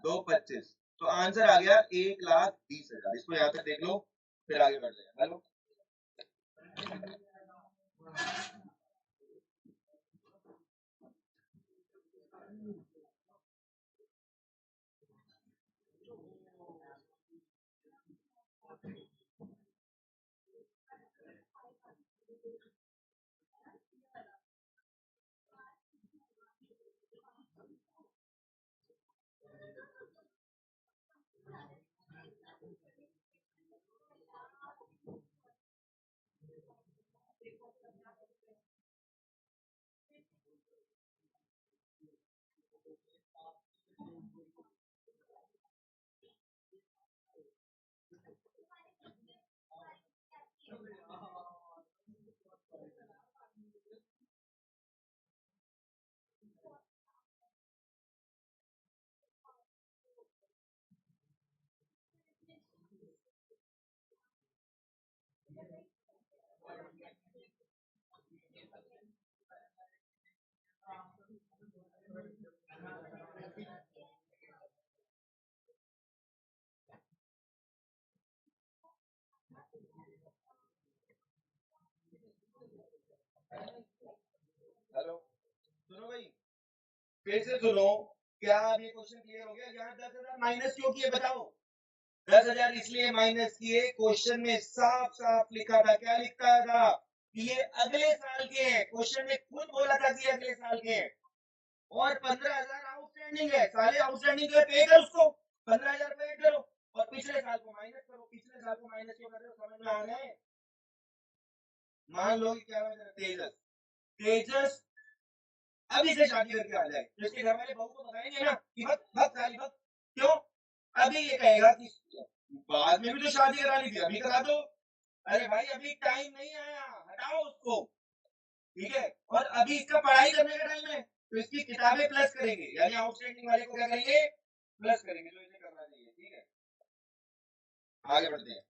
Speaker 1: 225, तो आंसर आ गया 1,20,000, इसको यहाँ तक देख लो, फिर आगे बढ़ जाए। हेलो, हेलो, सुनो भाई, फिर से सुनो। क्या अब ये क्वेश्चन क्लियर हो गया? यहाँ 10,000 माइनस क्यों किए बताओ? 10,000 इसलिए माइनस किए, क्वेश्चन में साफ साफ लिखा था, क्या लिखा था कि ये अगले साल के हैं। क्वेश्चन में खुद बोला था कि अगले साल के हैं। और 15,000 आउटस्टैंडिंग है, साले आउटस्टैंडिंग के पे कर उसको, 15,000 पे करो और पिछले साल को माइनस करो। पिछले साल को माइनस क्यों कर रहे हो, समझ में आ रहा है? मान लो कि क्या नाम है, तेजस। तेजस अभी से शादी करके आ जाए तो इसके घर वाले बहू को बताएंगे ना कि भक्त भक्त साली भक्त। क्यों? अभी ये कहेगा कि बाद में भी तो शादी करानी थी, अभी करा दो। अरे भाई अभी टाइम नहीं आया, हटाओ उसको। ठीक है, और अभी इसका पढ़ाई करने का टाइम है तो इसकी किताबें प्लस करेंगे, यानी आउटस्टैंडिंग वाले को क्या करेंगे, प्लस करेंगे, जो इसे करना चाहिए। ठीक है, आगे बढ़ते हैं।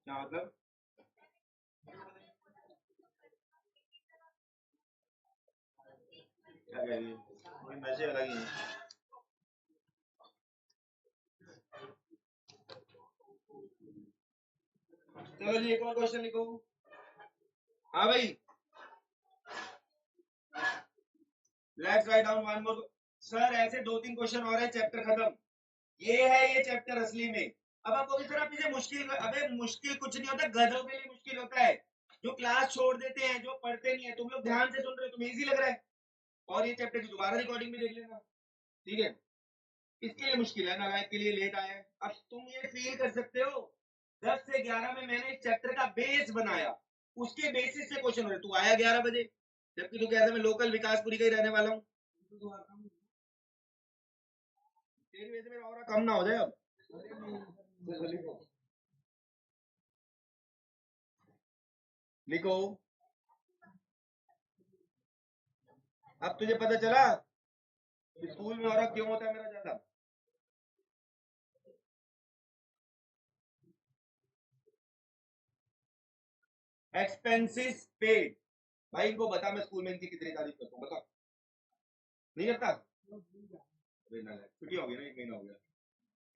Speaker 1: क्या मतलब? क्या कह रही है? मैसेज अलग ही है। चलो जी, एक और क्वेश्चन लिखो। हाँ भाई, let's write down one more. Sir ऐसे 2-3 क्वेश्चन और है, चैप्टर खत्म। ये है ये चैप्टर असली में। अब आपको किस तरह से मुश्किल, अबे मुश्किल कुछ नहीं होता, गधों के लिए मुश्किल होता है जो क्लास छोड़ देते हैं, जो पढ़ते नहीं है। तुम लोग ध्यान से सुन रहे हो, तुम्हें इजी लग रहा है। और ये चैप्टर की दोबारा रिकॉर्डिंग भी देख लेना। ठीक है, इसके लिए मुश्किल है, नालायक के लिए लेट आया है। अब तुम ये फील कर सकते हो 10 से 11 में मैंने इस चैप्टर का बेस बनाया, उसके बेसिस से क्वेश्चन हो रहे। तू आया 11 बजे, जबकि तू कहता मैं लोकल विकासपुरी का ही रहने वाला हूँ। तेरी वजह से मेरा और कम ना हो जाए अब। लिखो, अब तुझे पता चला कि स्कूल में और क्यों होता है मेरा ज्यादा। Expenses paid. भाई इनको बता मैं स्कूल में इनकी कितनी तारीफ करता हूँ, बता। नहीं करता? छुट्टी हो गई ना, 1 महीना हो गया।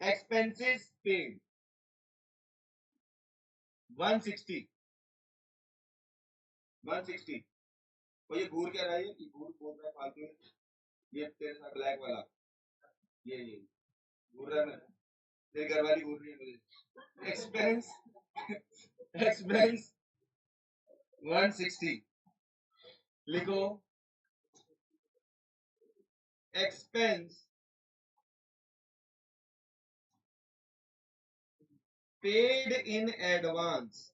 Speaker 1: Expenses paid 160। 160। और ये घूर क्या रहा है, ये घूर बोल रहा है फालतू में। ये तेरे साथ ब्लैक वाला, ये घूर रहा है मैं, तेरी घरवाली घूर रही है मुझे। Expense expense 160। लिखो, expense paid in advance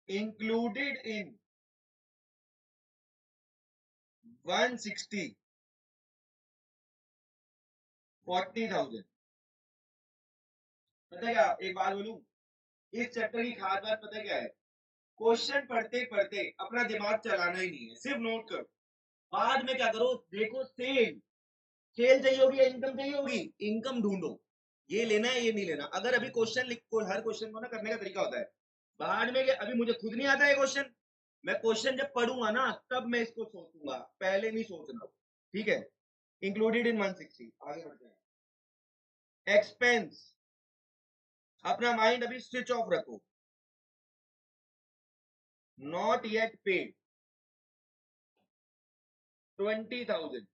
Speaker 1: included in 160 40,000। पता है क्या, एक बात बोलूं, इस चैप्टर की खास बात पता है क्या है? क्वेश्चन पढ़ते पढ़ते अपना दिमाग चलाना ही नहीं है, सिर्फ नोट करो। बाद में क्या करो, देखो सेल, सेल चाहिए होगी या इनकम चाहिए होगी, इनकम ढूंढो। ये लेना है ये नहीं लेना। अगर अभी क्वेश्चन लिखो, हर क्वेश्चन को ना करने का तरीका होता है। बाद में अभी मुझे खुद नहीं आता है क्वेश्चन, मैं क्वेश्चन जब पढ़ूंगा ना तब मैं इसको सोचूंगा, पहले नहीं सोचना। ठीक है, इंक्लूडेड इन 160। आगे बढ़ते हैं। एक्सपेंस, अपना माइंड अभी स्विच ऑफ रखो। Not yet paid 20,000।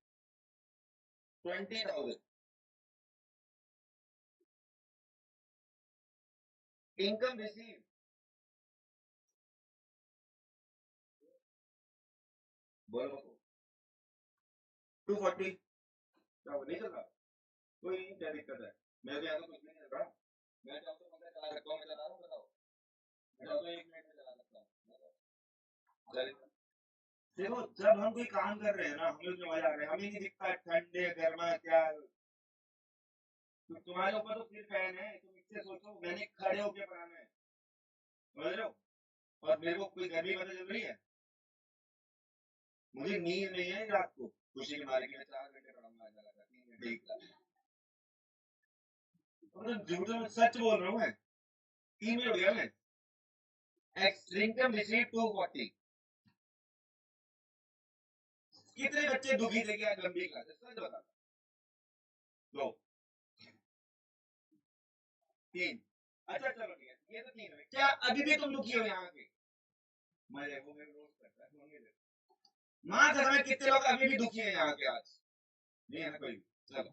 Speaker 1: 20,000 income receive, बोलो 240। क्या नहीं चल रहा? कोई नहीं, क्या दिक्कत है? मैं तो यहाँ तो कुछ नहीं चल रहा। मैं चाहता हूँ पंखा चला सकता हूँ, मैं चला रहा हूँ, बताओ। मैं चाहता हूँ 1 मिनट में चला सकता हूँ। देखो जब हम कोई काम कर रहे हैं ना, हमें उसमें मजा आ रहा है, हमें नहीं दिखता ठंडे गर्मा क्या। तो तुम्हारे ऊपर तो सिर्फ फैन है, तुम इससे सोचो, मैंने खड़े होके पढ़ाना है, समझ रहे हो? और मेरे को कोई गर्मी पता चल रही है? मुझे नींद नहीं है रात को खुशी के मारे कि मैं 4 घंटे पढ़ाऊंगा आज लगा 3 घंटे ही क्लास। तो झूठ में सच बोल रहा हूँ मैं। 3 मिनट हो गया मैं। Income receive 240। कितने बच्चे दुखी थे कि आज लंबी क्लास? सच बता दो। 3। अच्छा चलो ठीक है, ये तो 3 है। क्या अभी भी तुम दुखी हो यहाँ पे? मैं वो मेरे रोज करता है। माँ कसम कितने लोग अभी भी दुखी है यहाँ पे आज? नहीं है ना कोई? चलो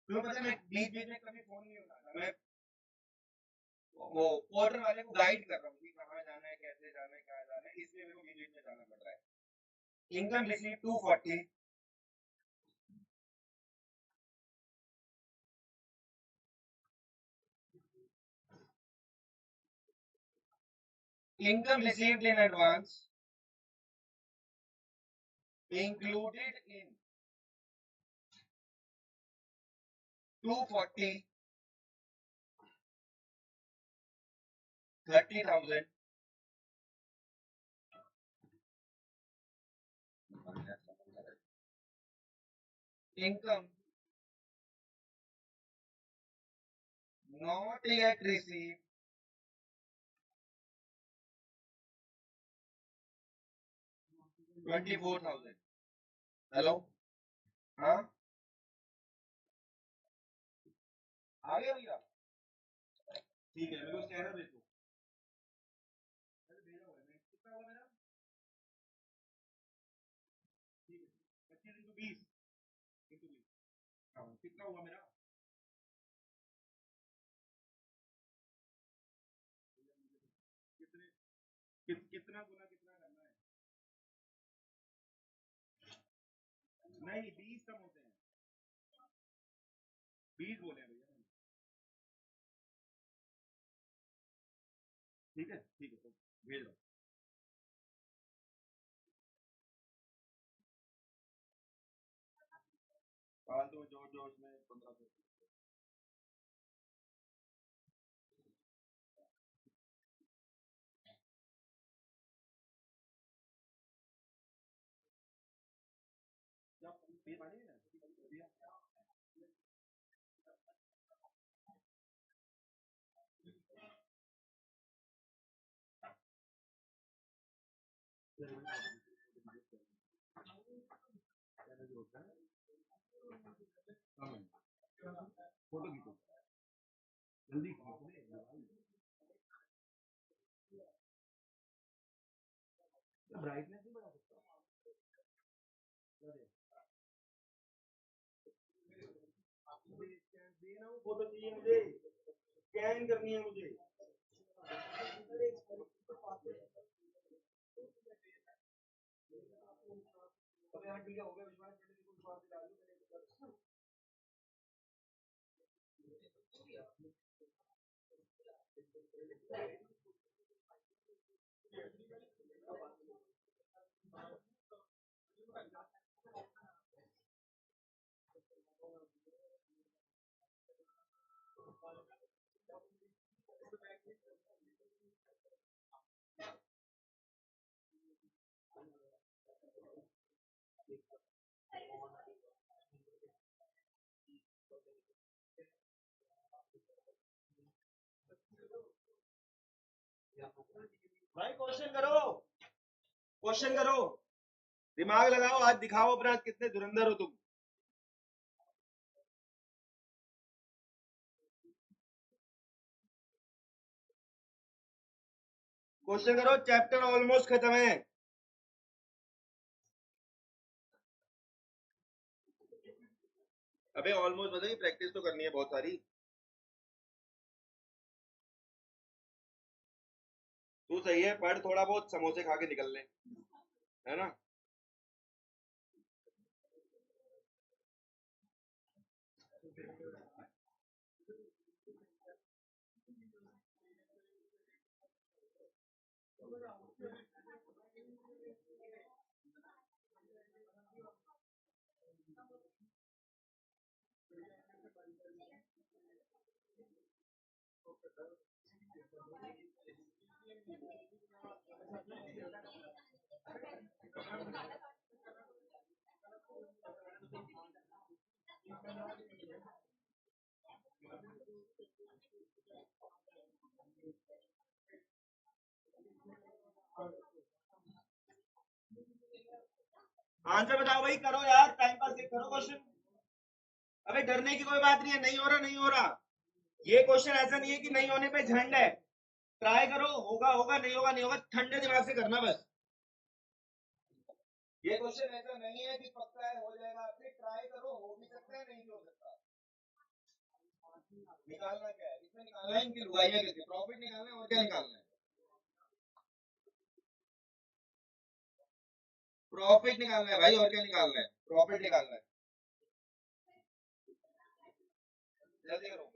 Speaker 1: तो पता मैं बीच बीच में कभी फोन नहीं उठाता। मैं वो पोर्टर वाले को गाइड कर रहा हूँ कि कहाँ जाना है, कैसे जाना है, क्या जाना है, इसलिए मेरे को बीच बीच में जाना पड़ रहा है। Income receive 240। Income received in advance included in 240, 30,000. Income not yet received 24,000. Hello, हाँ आ गया भैया? ठीक है, मेरे को स्कैनर भेज दो। मैंने भेजा हुआ है। कितना हुआ मेरा? ठीक है, 25 into 20 हाँ, कितना हुआ मेरा? कितने कितना गुना कितना करना है? नहीं 20 कम होते हैं। 20 बोले हैं भैया। ठीक है तो भेज दो। फालतू में जोर जोर में 1500। ये पानी है ना? फोटो खींचो जल्दी ब्राइटनेस नहीं बढ़ा सकता? देना वो फोटो चाहिए मुझे, स्कैन करनी है मुझे। अबे यार ठीक है, हो गया विश्वास, मैंने बिल्कुल विश्वास दिला दिया मैंने। भाई क्वेश्चन करो, दिमाग लगाओ, आज दिखाओ अपना कितने धुरंधर हो तुम। क्वेश्चन करो, चैप्टर ऑलमोस्ट खत्म है। अबे ऑलमोस्ट मतलब प्रैक्टिस तो करनी है बहुत सारी। तू सही है, पढ़ थोड़ा बहुत, समोसे खा के निकल ले, है ना? आंसर बताओ भाई, करो यार, टाइम पास करो क्वेश्चन। अबे डरने की कोई बात नहीं है, नहीं हो रहा नहीं हो रहा। ये क्वेश्चन ऐसा नहीं है कि नहीं होने पे झंड है। ट्राई करो, होगा होगा, नहीं होगा नहीं होगा, ठंडे दिमाग से करना बस। ये क्वेश्चन ऐसा नहीं है कि पक्का है हो जाएगा, आपने ट्राई करो, हो भी सकता है नहीं भी हो सकता। निकालना क्या है इसमें, निकालना है इनकी लुगाइयां कितनी, प्रॉफिट निकालना है और क्या निकालना है, प्रॉफिट निकालना है भाई, और क्या निकालना है, प्रॉफिट निकालना है। जल्दी करो।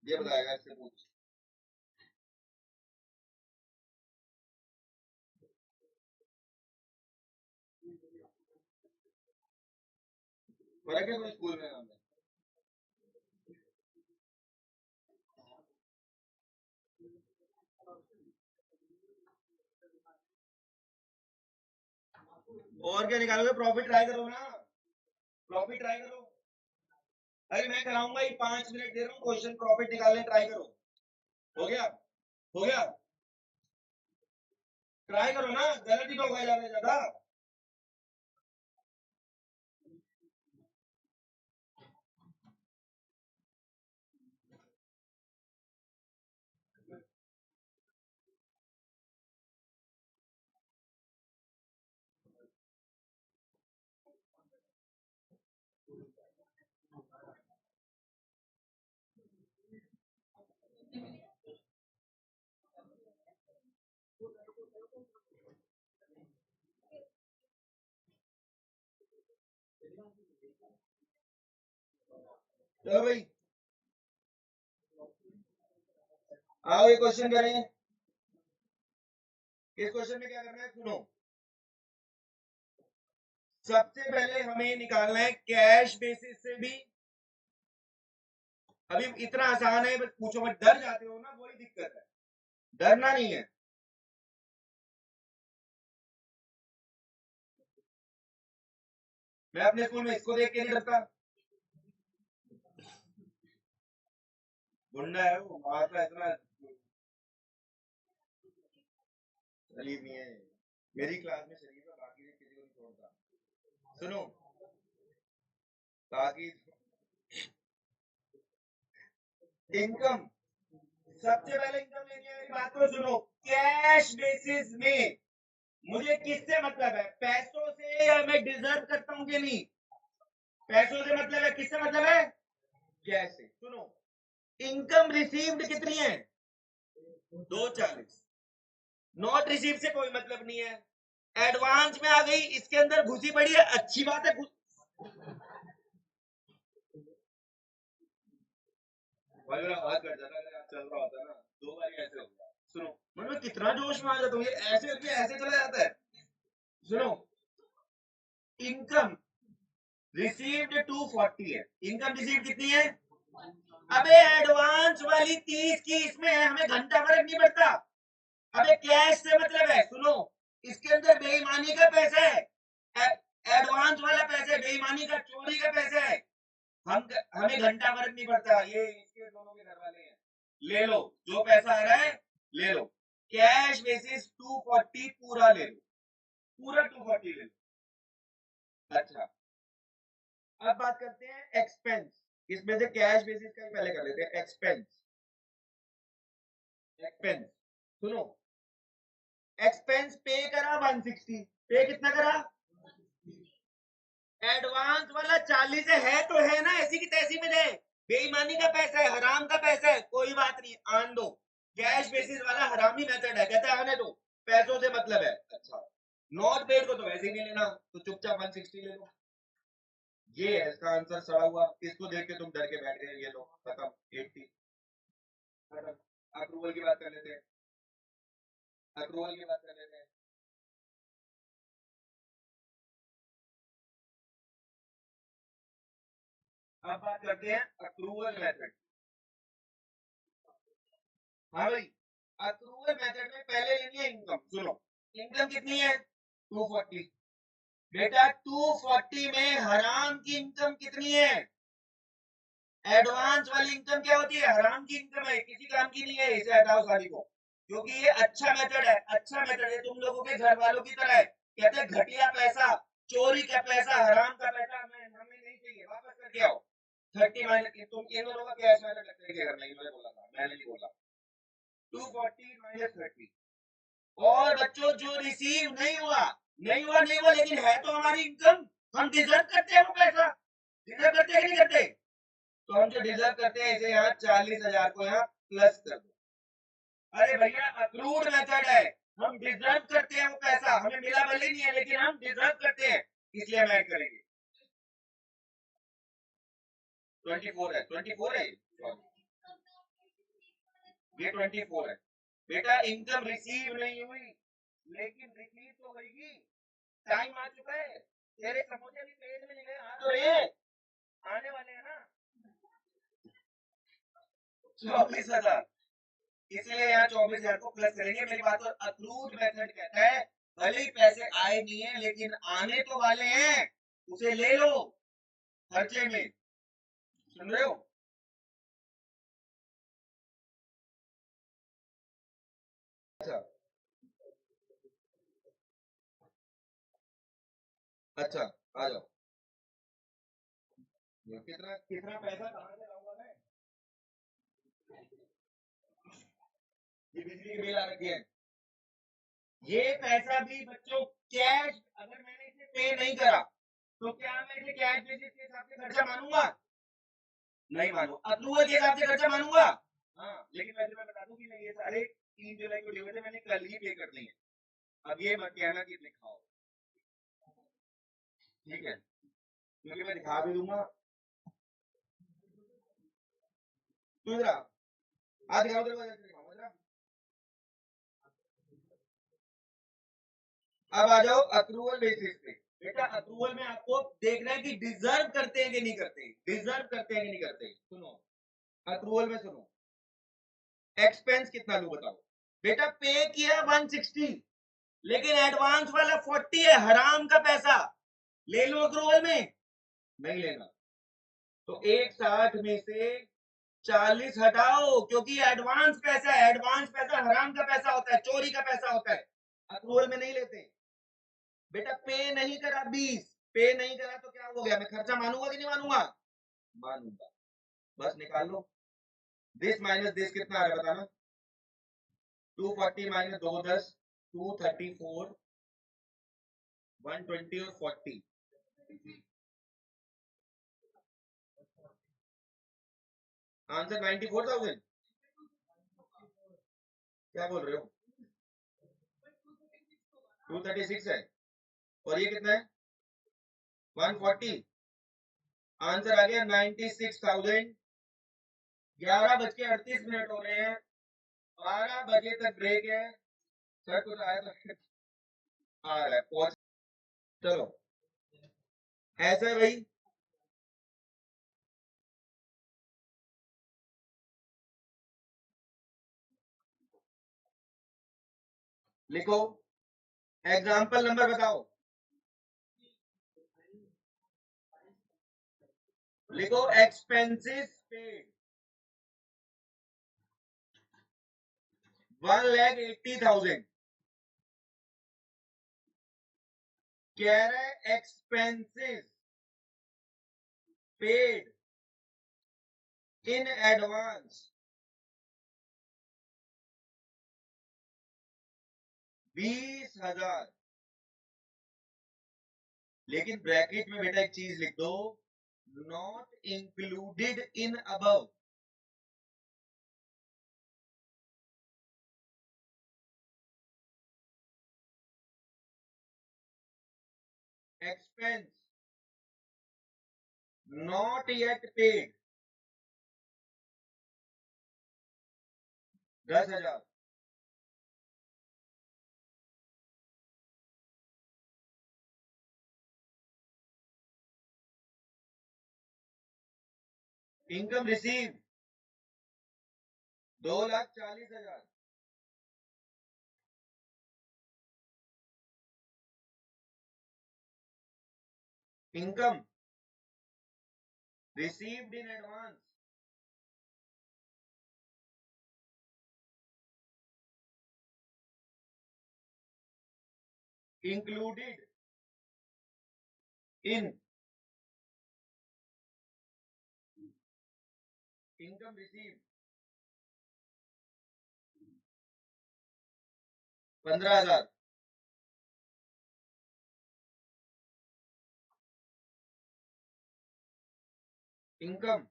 Speaker 1: ये बताएगा, इससे पूछ। फर्क है कोई स्कूल में काम है। और क्या निकालोगे, प्रॉफिट ट्राई करो ना, प्रॉफिट ट्राई करो। अरे मैं कराऊंगा ही, 5 मिनट दे रहा हूँ, क्वेश्चन प्रॉफिट निकालने ट्राई करो। हो गया, हो गया, ट्राई करो ना, गलत ही तो होगा ज्यादा से ज्यादा। चलो भाई, आओ ये क्वेश्चन करें। इस क्वेश्चन में क्या करना है सुनो। सबसे पहले हमें निकालना है कैश बेसिस से भी। अभी इतना आसान है, बस पूछो मत, डर जाते हो ना, वही दिक्कत है, डरना नहीं है। मैं अपने स्कूल में इसको देख के नहीं डरता, गुंडा है वो, मारता इतना, शरीफ नहीं है। मेरी क्लास में शरीफ है, बाकी ने किसी को नहीं छोड़ता। सुनो, ताकि इनकम, सबसे पहले इनकम लेनी है, मेरी बात को सुनो। कैश बेसिस में मुझे किससे मतलब है, पैसों से, या मैं डिजर्व करता हूं कि नहीं, पैसों से मतलब है, किससे मतलब है, कैश से। सुनो, इनकम रिसीव्ड कितनी है, 240। नॉट रिसीव से कोई मतलब नहीं है, एडवांस में आ गई, इसके अंदर घुसी पड़ी है, अच्छी बात है। भाई मेरा हाथ कट जाता, अगर चल रहा होता ना, 2 बार ऐसे हो गया। सुनो, मतलब कितना जोश में आ जाता हूँ, ये ऐसे होके ऐसे चला जाता है। सुनो, इनकम रिसीव्ड 240 है, इनकम रिसीव्ड कितनी है। अबे एडवांस वाली 30 की, इसमें हमें घंटा फर्क नहीं पड़ता। अबे कैश से मतलब है, सुनो, इसके अंदर बेईमानी का पैसा है, एडवांस वाला पैसा है, बेईमानी का, चोरी का पैसा है। हम, हमें घंटा फर्क नहीं पड़ता, ये इसके दोनों के घर वाले हैं। ले लो, जो पैसा आ रहा है ले लो, कैश बेसिस 240 पूरा ले लो, पूरा 240 ले लो। अच्छा, अब बात करते हैं एक्सपेंस। इसमें से कैश बेसिस का ही पहले कर लेते हैं, एक्सपेंस। एक्सपेंस, सुनो, एक्सपेंस पे करा 160, पे कितना करा, एडवांस वाला 40 है तो है ना, ऐसी की तैसी में दे, बेईमानी का पैसा है, हराम का पैसा है, कोई बात नहीं, आन दो। कैश बेसिस वाला हरामी मेथड है, कहता है आने दो, पैसों से मतलब है। अच्छा, नॉट पेड को तो वैसे ही नहीं लेना, तो चुपचाप 160 ले लो। ये है इसका आंसर, सड़ा हुआ, इसको देख के तुम डर के बैठ गए, ये लो खत्म, 80 खत्म। अप्रूवल की बात कर लेते हैं, अप्रूवल की बात कर लेते हैं। अब बात करते हैं अक्रूवल मेथड। हाँ भाई, अक्रूवल मेथड में पहले लेनी है इनकम। सुनो, इनकम कितनी है? 240। बेटा 240 में हराम की इनकम कितनी है? एडवांस वाली इनकम क्या होती है? हराम की इनकम है, किसी काम की नहीं है। इसे हटाओ सारी को, क्योंकि ये अच्छा मेथड है। अच्छा मेथड है, तुम लोगों के घर वालों की तरह है। कहते हैं घटिया पैसा, चोरी का पैसा, हराम का पैसा हमें नहीं चाहिए, वापस करके आओ। 30 माइनस, तुम इन दोनों का कैश मेथड करके करना, इन्होंने बोला था, मैंने नहीं बोला। 240 माइनस 30। और बच्चों जो रिसीव नहीं हुआ, लेकिन है तो हमारी इनकम। हम डिजर्व करते हैं वो पैसा। डिजर्व करते हैं कि नहीं करते? तो हम जो डिजर्व करते हैं इसे यहाँ 40,000 को यहाँ प्लस कर दो। अरे भैया अक्रूड मेथड है, हम डिजर्व करते हैं वो पैसा। हमें मिला भले नहीं है, लेकिन हम डिजर्व करते हैं, इसलिए हम ऐड करेंगे। 24 है, 24 है ये 24 है। बेटा इनकम रिसीव नहीं हुई, लेकिन रिसीव तो होगी। टाइम आ चुका है, तेरे समोसे भी पेट में निकले आ तो रहे हैं, आने वाले हैं ना। 24,000, इसलिए यहाँ 24,000 को प्लस करेंगे। मेरी बात। और अक्रूड मेथड कहता है भले ही पैसे आए नहीं है, लेकिन आने तो वाले हैं, उसे ले लो खर्चे में। सुन रहे हो? अच्छा अच्छा, आ जाओ। कितना कितना पैसा कहाँ से लाऊंगा मैं? ये बिजली की बिल आ रखी है। ये पैसा भी बच्चों कैश, अगर मैंने इसे पे नहीं करा तो क्या मैं इसे कैश बेसिस के हिसाब से खर्चा मानूंगा? नहीं मानू। अक्रूवल के हिसाब से खर्चा मानूंगा। हाँ, लेकिन वैसे मैं बता दूं कि नहीं, ये सारे 3 जुलाई को ड्यू थे, मैंने कल ही पे कर दिए। अब ये मत कहना कि दिखाओ, ठीक है? क्योंकि मैं दिखा भी दूंगा। तू इधर आ, दिखाओ तेरे को, दिखाऊंगा जरा। अब आ जाओ अक्रूवल बेसिस पे। बेटा अक्रूवल में आपको देखना है कि डिजर्व करते हैं कि नहीं करते, डिजर्व करते हैं कि नहीं करते। सुनो, अक्रूवल में सुनो, एक्सपेंस कितना लू बताओ। बेटा पे किया 160, लेकिन एडवांस वाला 40 है, हराम का पैसा। ले लो अक्रूवल में? नहीं लेना। तो 160 में से 40 हटाओ, क्योंकि एडवांस पैसा है। एडवांस पैसा हराम का पैसा होता है, चोरी का पैसा होता है, अक्रूवल में नहीं लेते। बेटा पे नहीं करा 20, पे नहीं करा तो क्या हो गया? मैं खर्चा मानूंगा कि नहीं मानूंगा? मानूंगा। बस निकाल लो, दिस माइनस दिस कितना आ रहा है बताना। 240 माइनस 2 10, 234, 120 और 40। आंसर 94,000। क्या बोल रहे हो? 236 है, और ये कितना है? 140। आंसर आ गया 96,000। 11:38 हो रहे हैं, 12 बजे तक ब्रेक है। सर कुछ आया तो आ रहा है, पहुंच। चलो, ऐसा है भाई। लिखो, एग्जाम्पल नंबर बताओ। लिखो एक्सपेंसेस पेड 1,80,000। कह रहे एक्सपेंसेस पेड इन एडवांस 20,000। लेकिन ब्रैकेट में बेटा एक चीज लिख दो, not included in above. Expense not yet paid 10,000। Income receive 2,40,000, income received in advance included in income received 15,000, income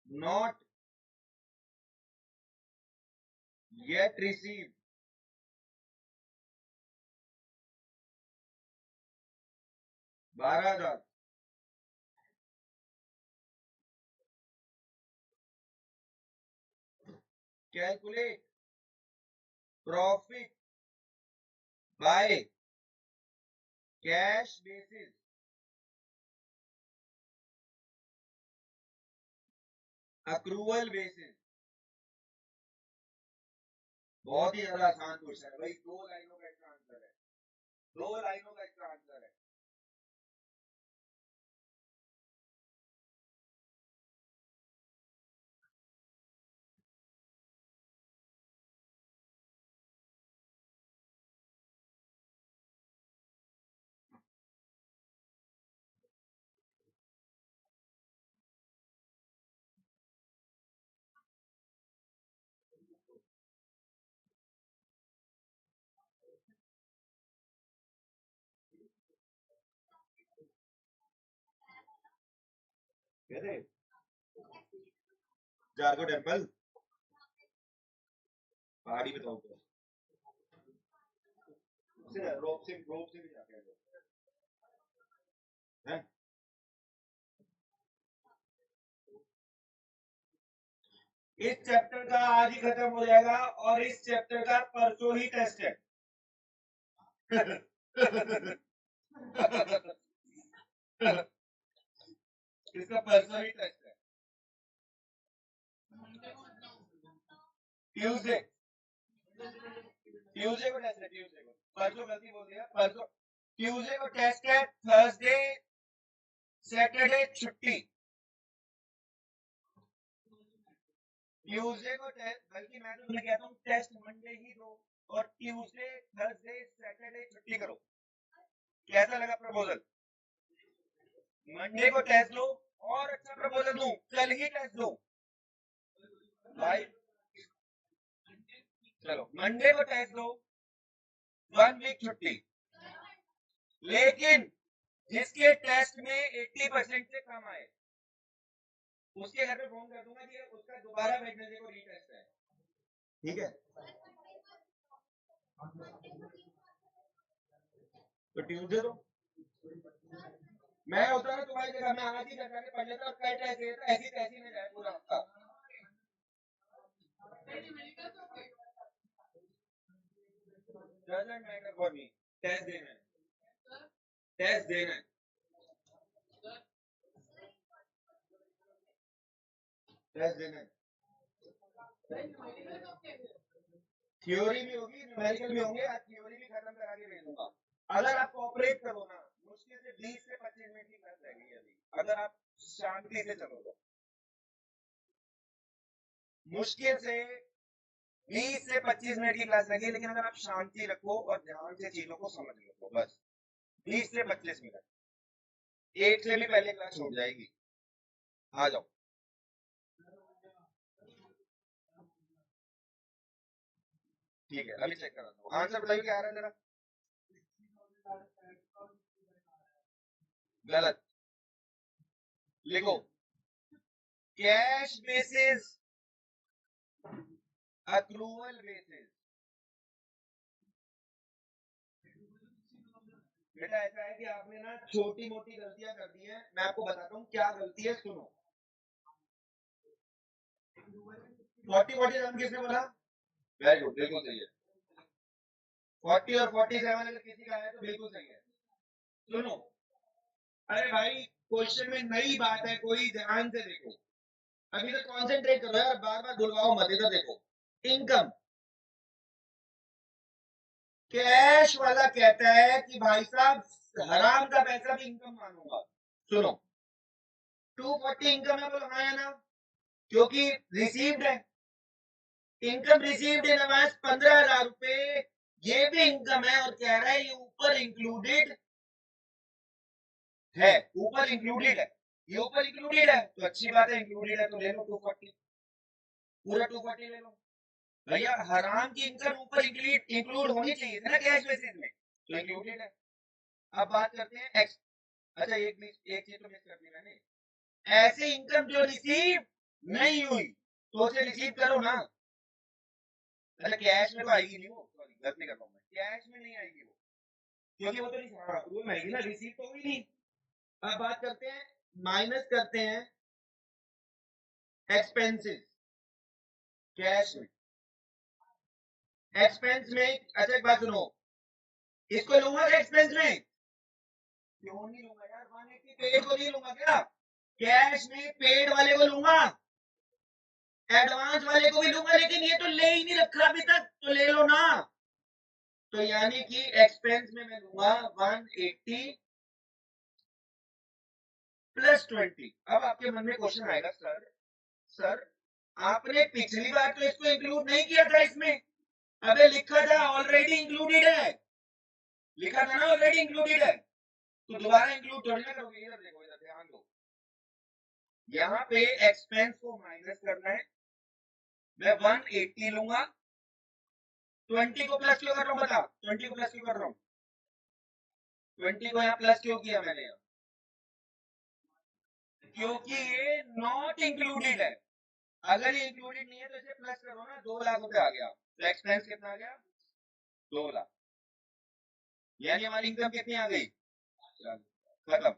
Speaker 1: not yet received 12,000, calculate profit by cash basis, accrual basis। बहुत ही ज्यादा आसान क्वेश्चन है भाई, 2 लाइनों का इसका आंसर है, 2 लाइनों का इसका आंसर है। कहते जारगो टेम्पल पहाड़ी बताओ तो रोप से भी जाके हैं। इस चैप्टर का आज ही खत्म हो जाएगा और इस चैप्टर का परसों ही टेस्ट है। इसका परसों ही टेस्ट है, ट्यूसडे को टेस्ट है, ट्यूसडे को, परसों गलती बोल दिया, परसों ट्यूसडे को टेस्ट है, थर्सडे सैटरडे छुट्टी, ट्यूसडे को टेस्ट, बल्कि मैं तो तुम्हें कहता हूँ टेस्ट मंडे ही दो और ट्यूसडे थर्सडे सैटरडे छुट्टी करो। कैसा लगा प्रपोजल? मंडे को टेस्ट लो और अच्छा प्रपोजल दूं, कल ही टेस्ट दो भाई। चलो मंडे को टेस्ट दो, 1 वीक छुट्टी, लेकिन जिसके टेस्ट में 80% से कम आए उसके घर पे फोन कर दूंगा कि उसका दोबारा वेडनेसडे को रीटेस्ट है, ठीक है? तो ट्यूसडे तो मैं होता ना तुम्हारी जगह, मैं आज ही करके पढ़ लेता और कल टेस्ट देता, ऐसी तैसी में जाए पूरा हफ्ता। Doesn't matter for me, test देना है, टेस्ट देना है, टेस्ट देना है। थ्योरी भी होगी, न्यूमेरिकल भी होंगे, आज थ्योरी भी खत्म करा के भेजूंगा। अगर आप कोऑपरेट करो ना, मुश्किल से 20 से 25 मिनट की क्लास रहेगी अभी, अगर आप शांति से चलो तो मुश्किल से 20 से 25 मिनट की क्लास रहेगी, लेकिन अगर आप शांति रखो और ध्यान से चीजों को समझ लो तो बस 20 से 25 मिनट, 8 से भी पहले क्लास छूट जाएगी। आ जाओ, ठीक है, अभी चेक कराता हूँ। आंसर बताइए क्या आ रहा है जरा। गलत लिखो, कैश बेसिस, अक्रूवल बेसिस। बेटा ऐसा है कि आपने ना छोटी मोटी गलतियां कर दी हैं, मैं आपको बताता हूँ क्या गलती है, सुनो। 40 किसने बोला? वेरी गुड, बिल्कुल सही है। 40 और 47 अगर किसी का है तो बिल्कुल सही है। सुनो, अरे भाई क्वेश्चन में नई बात है कोई, ध्यान से देखो, अभी तो कॉन्सेंट्रेट करो यार, बार बार बुलवाओ मत, इधर देखो। इनकम, कैश वाला कहता है कि भाई साहब हराम का पैसा भी इनकम मानूंगा। सुनो, 240 इनकम है, बोलो हाँ या ना, क्योंकि रिसीव्ड है, इनकम रिसीव्ड इन एडवांस 15,000 रुपए, ये भी इनकम है, और कह रहा है ये ऊपर इंक्लूडेड है, ऊपर इंक्लूडेड है, ये ऊपर इंक्लूडेड है, तो अच्छी बात है, इंक्लूडेड है तो ले लो 240, पूरा 240 ले लो। भैया हराम की इनकम ऊपर इंक्लूड होनी चाहिए थी ना कैश बेसिस में, तो इंक्लूडेड है। अब बात करते हैं एक्स, अच्छा एक चीज तो मिस कर दी मैंने, ऐसे इनकम जो रिसीव नहीं हुई तो उसे रिसीव करो ना। अच्छा कैश में तो आएगी नहीं वो, सॉरी गलती कर रहा हूँ मैं, कैश में नहीं आएगी वो, क्योंकि वो तो अप्रूवल में आएगी ना, रिसीव तो हुई नहीं। अब बात करते हैं, माइनस करते हैं एक्सपेंसेस कैश में, एक्सपेंस में। अच्छा एक बात सुनो, इसको लूंगा क्या एक्सपेंस में? क्यों नहीं लूंगा यार, 180 पेड को नहीं लूंगा क्या? कैश में पेड वाले को लूंगा, एडवांस वाले को भी लूंगा, लेकिन ये तो ले ही नहीं रखा अभी तक, तो ले लो ना। तो यानी कि एक्सपेंस में मैं लूंगा 180 प्लस 20। अब आपके मन में क्वेश्चन आएगा, सर आपने पिछली बार तो इसको इंक्लूड नहीं किया था इसमें, अबे लिखा था ऑलरेडी इंक्लूडेड है, लिखा था ना ऑलरेडी इंक्लूडेड है, तो दोबारा इंक्लूड थोड़ी ना करोगे। इधर देखो, इधर ध्यान दो, यहाँ पे एक्सपेंस को माइनस करना है, मैं 180 लूंगा, 20 को प्लस क्यों कर रहा हूँ बता, 20 को प्लस क्यों कर रहा हूँ, 20 को यहाँ प्लस क्यों किया मैंने यहाँ, क्योंकि ये नॉट इंक्लूडेड है, अगर ये इंक्लूडेड नहीं है तो इसे प्लस करो ना, 2 लाख रुपए आ गया, तो एक्सपेंस कितना आ गया, 2 लाख, यानी हमारी इनकम कितनी आ गई, खत्म।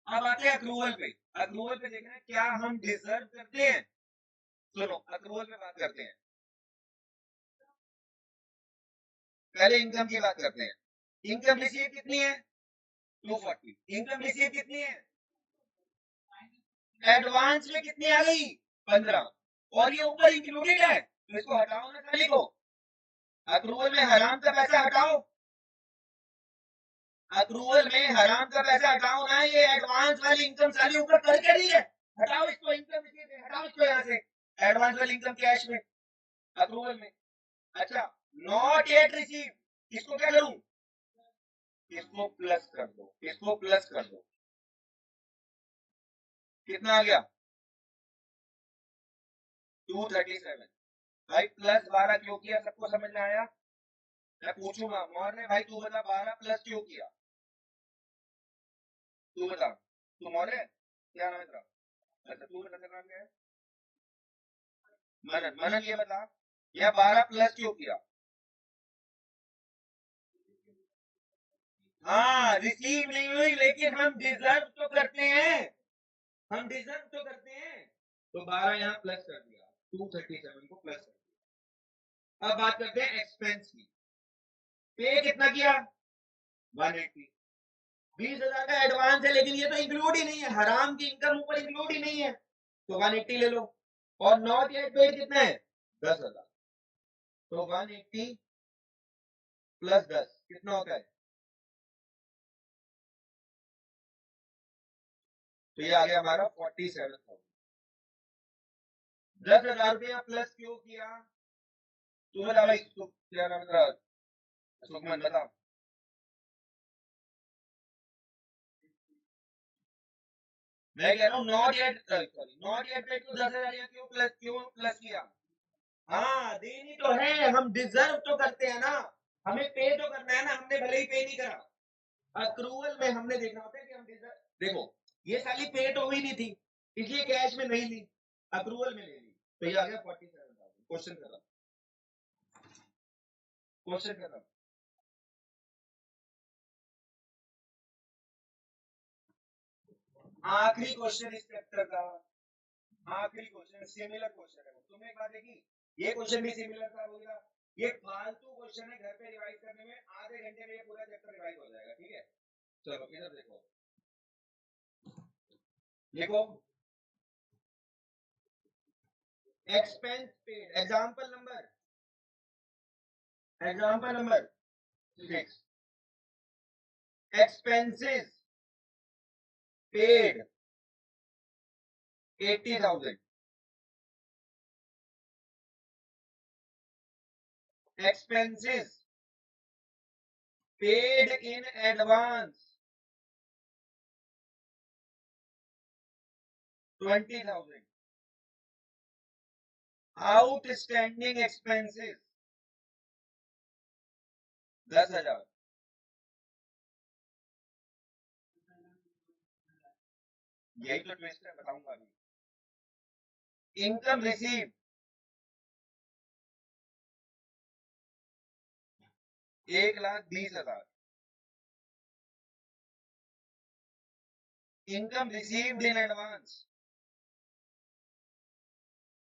Speaker 1: अब आते हैं अक्रूवल पे, अक्रूवल पे देखना है क्या हम डिजर्व करते हैं। सुनो अक्रूवल पे बात करते हैं, पहले इनकम की बात करते हैं, इनकम रिसीव कितनी है 240, इनकम रिसीव कितनी है, एडवांस में कितनी आ गई 15, और ये ऊपर इंक्लूडेड है, तो इसको हटाओ ना खाली को, अक्रूवल में हराम का पैसा हटाओ, अक्रूवल में हराम का पैसा हटाओ ना, ये एडवांस वाली इनकम सारी ऊपर करके रही है, हटाओ इसको, इनकम हटाओ इसको यहाँ से, एडवांस वाली इनकम कैश में अक्रूवल में। अच्छा नॉट येट रिसीव, इसको क्या करूं, इसको प्लस कर दो, इसको प्लस कर दो, कितना आ गया 237। भाई प्लस 12 क्यों किया, सबको समझ में आया, मैं पूछूंगा मौर्य ने, भाई तू बता 12 प्लस क्यों किया, तू बता, तू मौर्य क्या नाम है तेरा, अच्छा तू बता तेरा नाम क्या है, मनन, मनन ये बता यह 12 प्लस क्यों किया, हाँ रिसीव नहीं हुई, लेकिन हम डिजर्व तो करते हैं, हम डिजर्व तो करते हैं, तो 12 यहाँ प्लस कर दिया, 237 को प्लस कर दिया। अब बात करते हैं एक्सपेंस की, पे कितना किया 180, 20,000 का एडवांस है, लेकिन ये तो इंक्लूड ही नहीं है, हराम की इनकम ऊपर इंक्लूड ही नहीं है, तो 180 ले लो, और नॉट येट पेड कितना है 10,000, तो 180 प्लस 10 कितना होता है, तो ये आ गया हमारा 47,000। 10,000 रुपया प्लस क्यों किया, तू बता भाई, क्या नाम था, सुखमन बता, मैं कह रहा हूँ not yet, sorry not yet paid को 10,000 क्यों प्लस किया, हाँ देनी तो है, हम डिजर्व तो करते हैं ना, हमें पे तो करना है ना, हमने भले ही पे नहीं करा, अक्रूवल में हमने देखना होता है कि हम डिजर्व, देखो ये साली पे तो हुई नहीं थी, इसलिए कैश में नहीं ली, अक्रूवल में ले ली, तो ये आ गया 47,000। क्वेश्चन खत्म, क्वेश्चन खत्म। आखिरी क्वेश्चन इस चैप्टर का, आखिरी क्वेश्चन सिमिलर क्वेश्चन है, तुमने एक बात देखी, ये क्वेश्चन भी सिमिलर था हो गया, ये फालतू क्वेश्चन है, घर पे रिवाइज करने में आधे घंटे में ये पूरा चैप्टर रिवाइज हो जाएगा, ठीक है। चलो इधर देखो, लिखो expense paid. Example number 6, expenses paid 80,000, expenses paid in advance 20,000, outstanding expenses 10,000। यही तो ट्विस्ट है, बताऊंगा अभी। Income receive 1,20,000, income received in advance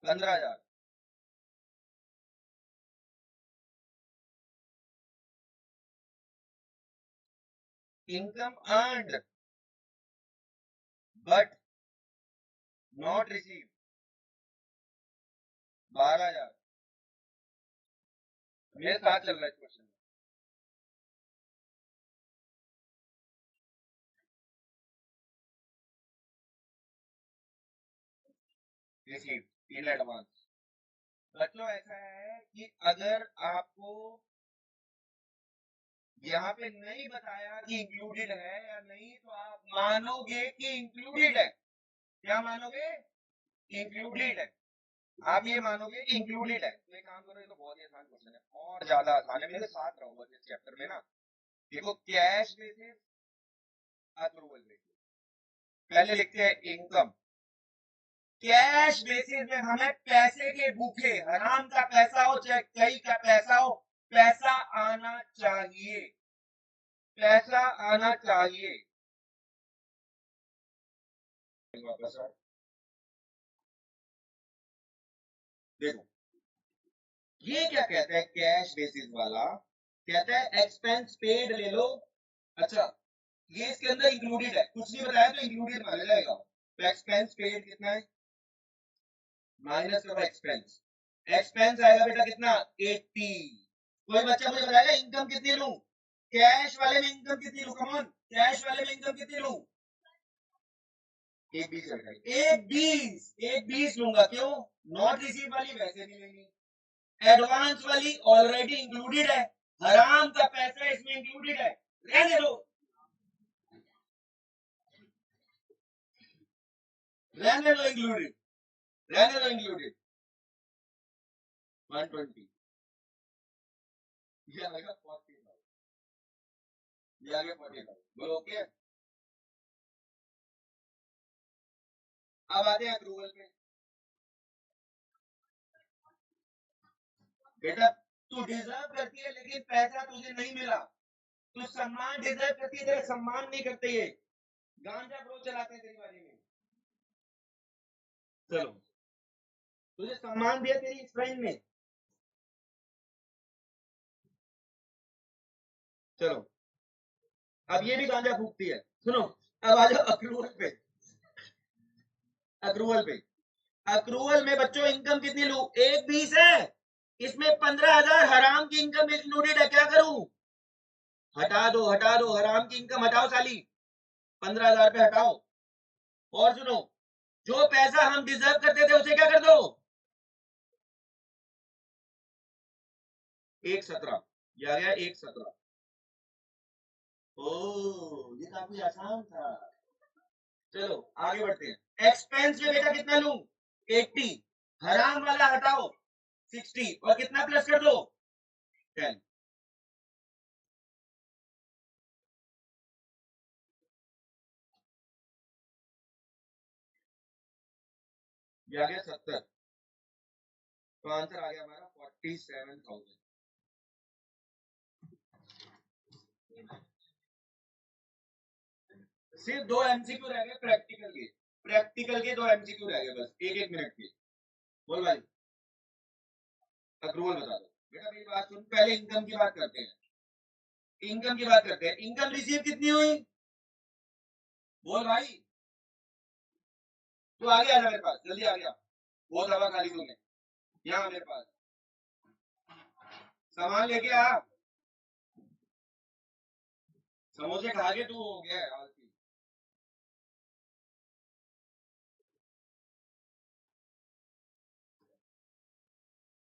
Speaker 1: 15,000, income earned but not receive 12,000। मेरे साथ चल रहा है क्वेश्चन। Receive in advance. बच्चों ऐसा है कि अगर आपको यहाँ पे नहीं बताया कि इंक्लूडेड है या नहीं, तो आप मानोगे कि इंक्लूडेड है। क्या मानोगे? इंक्लूडेड है। आप ये मानोगे कि इंक्लूडेड है। तो एक काम करो, ये तो बहुत ही आसान क्वेश्चन है, और ज्यादा आसान है, मेरे साथ रहो बस इस चैप्टर में ना। देखो कैश बेसिस, अक्रूवल बेसिस। पहले लिखते हैं इनकम। कैश बेसिस में हमें पैसे के भूखे, हराम का पैसा हो चाहे कहीं का पैसा हो, पैसा आना चाहिए, पैसा आना चाहिए। वापस आओ, देखो ये क्या कहता है कैश बेसिस वाला, कहता है एक्सपेंस पेड ले लो। अच्छा, ये इसके अंदर इंक्लूडेड है, कुछ नहीं बताया तो इंक्लूडेड माना जाएगा। तो एक्सपेंस पेड कितना है, माइनस करो एक्सपेंस, एक्सपेंस आएगा बेटा कितना 80। कोई बच्चा मुझे बताएगा इनकम कितनी लूं, कैश वाले में इनकम कितनी लूं, कम ऑन, कैश वाले में इनकम कितनी लूं? 1,20 बेटा, 1,20 लूंगा। क्यों? नॉट रिसीव वाली वैसे नहीं लेंगे, एडवांस वाली ऑलरेडी इंक्लूडेड है, हराम का पैसा इसमें इंक्लूडेड है, रहने दो, रहने दो इंक्लूडेड, रहने दो इंक्लूडेड। 120, ये आएगा 40,000, ये आगे 40,000, बोलो ओके। अब आते हैं अप्रूवल पे। बेटा तू डिजर्व करती है लेकिन पैसा तुझे नहीं मिला, तू सम्मान डिजर्व करती है, तेरा सम्मान नहीं करते ये, गांजा ब्रो चलाते हैं तेरी बारी में। चलो, तुझे सम्मान दिया तेरी इस फ्रेंड ने। चलो, अब ये भी गांजा फूकती है, सुनो। अब आ जाओ अक्रूवल पे। अक्रूवल पे, अक्रूवल में बच्चों इनकम कितनी लू, 1,20 है, इसमें 15,000 हराम की इनकम इंक्लूडेड है, क्या करूं? हटा दो, हटा दो, हराम की इनकम हटाओ साली, 15,000 पे हटाओ। और सुनो, जो पैसा हम डिजर्व करते थे उसे क्या कर दो, 1,17, ये आ गया 1,17। ओ, ये काफी आसान था। चलो आगे बढ़ते हैं। एक्सपेंस में बेटा कितना लूं, 80, हराम वाला हटाओ 60, और कितना प्लस कर दो, 10। ये आ गया 70, तो आंसर आ गया हमारा 47,000। सिर्फ 2 एमसीक्यू रह गए प्रैक्टिकल के, प्रैक्टिकल के 2 एमसीक्यू रह गए बस, एक एक मिनट के। बोल भाई, अक्रूवल बता दो। बेटा मेरी बात सुन, पहले इनकम की बात करते हैं, इनकम की बात करते हैं। इनकम रिसीव कितनी हुई, बोल भाई, तो आगे आ जा मेरे पास, जल्दी आ गया, वो दवा खा ली तूने, यहाँ मेरे पास सामान लेके आ, समोसे खा के तू हो गया है आलसी।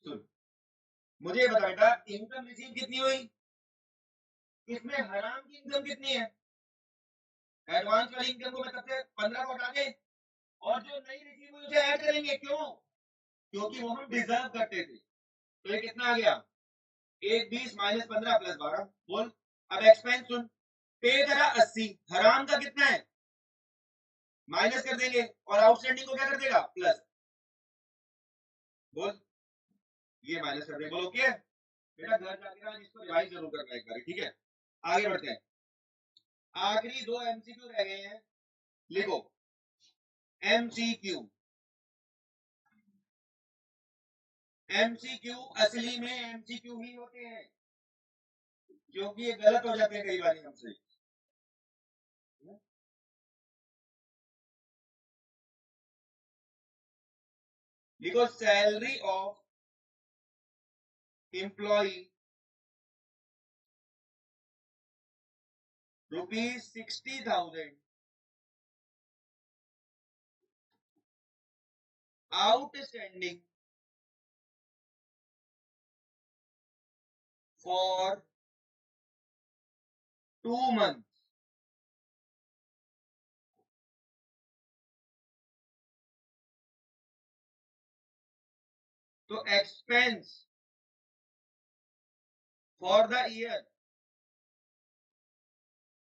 Speaker 1: सुन, मुझे बता बेटा, इनकम रिसीव कितनी हुई, इसमें हराम की इनकम कितनी है, एडवांस वाली इनकम को मैं तब से 15 को हटा दे, और जो नई रिसीव हुई उसे ऐड करेंगे, क्यों, क्योंकि वो हम डिजर्व करते थे। तो ये कितना आ गया, 1 20 माइनस 15 प्लस 12, बोल। अब एक्सपेंस सुन, पे करा 80, हराम का कितना है, माइनस कर देंगे, और आउटस्टैंडिंग को क्या कर देगा, प्लस, बोल, ये माइनस कर देंगे, बोल ओके बेटा, घर जाके आज इसको रिवाइज जरूर करना एक बार, ठीक है। आगे बढ़ते हैं, आखिरी 2 एमसीक्यू रह गए हैं, लिखो एमसीक्यू। एमसीक्यू असली में एमसीक्यू ही होते हैं, क्योंकि ये गलत हो जाते हैं कई बार हमसे। लिखो salary of employee ₹60,000 outstanding for 2 months। तो expense for the year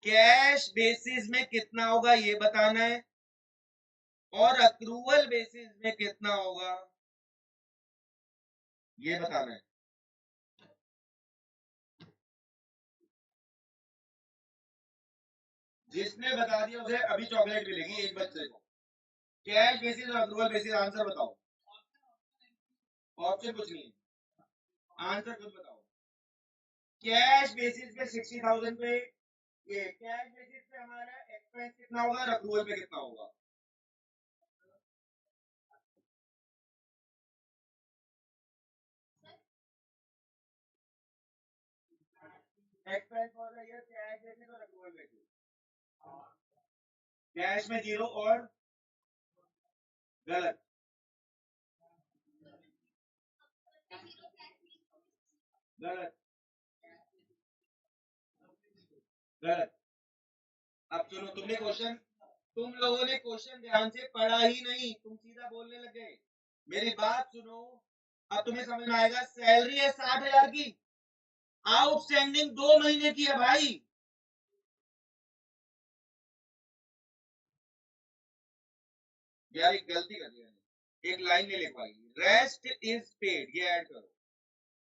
Speaker 1: cash basis में कितना होगा ये बताना है, और अक्रूवल बेसिस में कितना होगा ये बताना है। जिसने बता दिया उसे अभी चॉकलेट मिलेगी एक बच्चे को। कैश बेसिस और अक्रूवल बेसिस, आंसर बताओ, ऑप्शन कुछ नहीं है, आंसर खुद बताओ। कैश बेसिस पे 60,000 पे, ये कैश बेसिस पे हमारा एक्सपेंस कितना होगा और अक्रूवल पे कितना होगा, expense for the year cash basis और अक्रूवल बेसिस। कैश में 0 और गलत, गलत, गलत। अब सुनो, तुम लोगों ने क्वेश्चन ध्यान से पढ़ा ही नहीं, तुम सीधा बोलने लग गए। मेरी बात सुनो, अब तुम्हें समझ में आएगा। सैलरी है 60,000 की, आउटस्टैंडिंग 2 महीने की है भाई। यार एक गलती कर दी मैंने, एक लाइन नहीं लिख पाई, रेस्ट इज पेड, ये ऐड करो।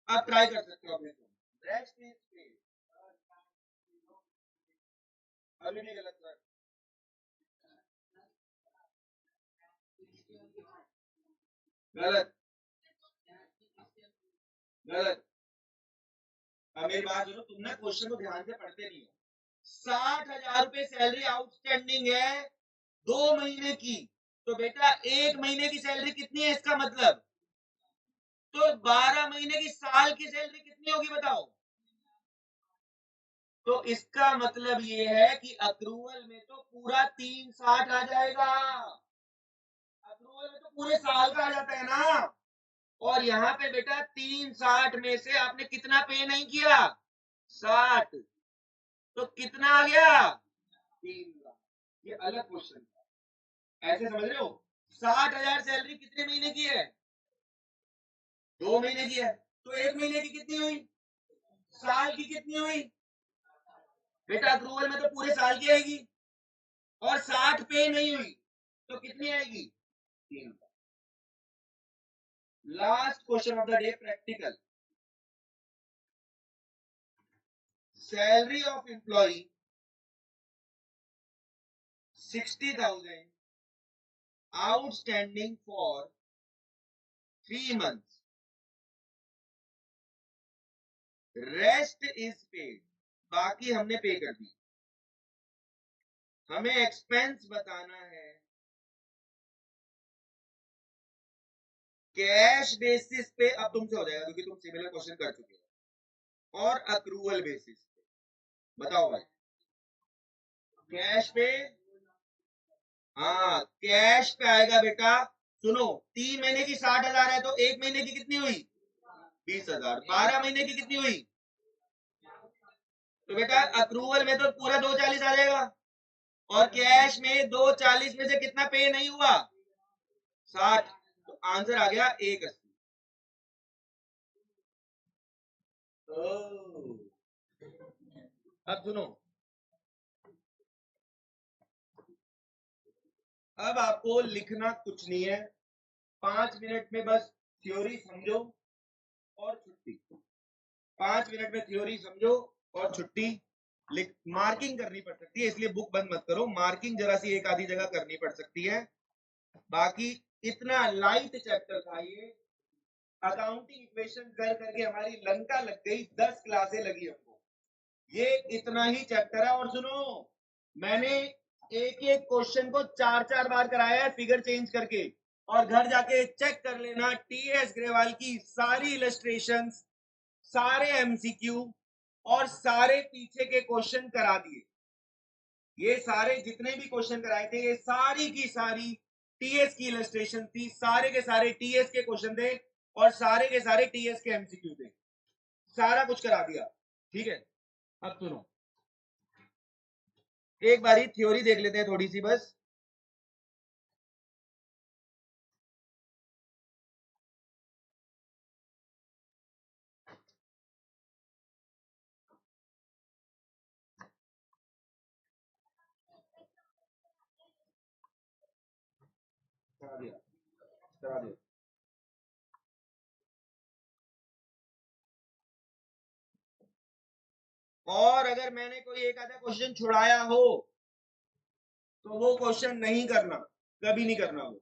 Speaker 1: अब ट्राई कर सकते हो अपने को, रेस्ट इज पेड, अभी नहीं गलत सर, गलत, गलत। अब मेरी बात सुनो, तुम ना क्वेश्चन को ध्यान से पढ़ते नहीं हो। 60,000 रुपए सैलरी आउटस्टैंडिंग है 2 महीने की, तो बेटा 1 महीने की सैलरी कितनी है इसका मतलब, तो 12 महीने की साल की सैलरी कितनी होगी बताओ। तो इसका मतलब ये है कि अक्रूवल में तो पूरा 360 आ जाएगा, अक्रूवल में तो पूरे साल का आ जाता है ना, और यहाँ पे बेटा 360 में से आपने कितना पे नहीं किया, 60, तो कितना आ गया, 3 लाख। ये अलग क्वेश्चन था, ऐसे समझ रहे हो। 60,000 सैलरी कितने महीने की है, 2 महीने की है, तो 1 महीने की कितनी हुई, साल की कितनी हुई, बेटा अक्रूवल में तो पूरे साल की आएगी, और 60 पे नहीं हुई तो कितनी आएगी, 3। Last question of the day, practical. Salary of employee 60,000 outstanding for 3 months, rest is paid, बाकी हमने पे कर दी। हमें एक्सपेंस बताना है कैश बेसिस पे अब तुमसे हो जाएगा क्योंकि तुम सिमिलर क्वेश्चन कर चुके हो, और अक्रूवल बेसिस पे बताओ भाई। कैश पे, हाँ कैश पे आएगा बेटा। सुनो, 3 महीने की 60,000 है तो 1 महीने की कितनी हुई? 20,000। 12 महीने की कितनी हुई? तो बेटा अक्रूवल में तो पूरा 240 आ जाएगा, और कैश में 240 में से कितना पे नहीं हुआ? 60। तो आंसर आ गया 180। अब सुनो, अब आपको लिखना कुछ नहीं है, 5 मिनट में बस थ्योरी समझो और छुट्टी। 5 मिनट में थ्योरी समझो और छुट्टी। मार्किंग करनी पड़ सकती है, इसलिए बुक बंद मत करो, मार्किंग जरा सी एक आधी जगह करनी पड़ सकती है। बाकी इतना लाइट चैप्टर था ये, अकाउंटिंग इक्वेशन कर करके हमारी लंका लग गई, 10 क्लासें लगी हमको। ये इतना ही चैप्टर है। और सुनो, मैंने एक एक क्वेश्चन को 4-4 बार कराया है फिगर चेंज करके, और घर जाके चेक कर लेना टीएस ग्रेवाल की सारी इलस्ट्रेशंस, सारे एमसीक्यू और सारे पीछे के क्वेश्चन करा दिए। ये सारे जितने भी क्वेश्चन कराए थे ये सारी की सारी टीएस की इलस्ट्रेशन थी, सारे के सारे टीएस के क्वेश्चन थे और सारे के सारे टीएस के एमसीक्यू थे, सारा कुछ करा दिया। ठीक है, अब सुनो, एक बारी थ्योरी देख लेते हैं थोड़ी सी बस। करा दिया, करा दिया। और अगर मैंने कोई एक आधा क्वेश्चन छुड़ाया हो तो वो क्वेश्चन नहीं करना, कभी नहीं करना वो।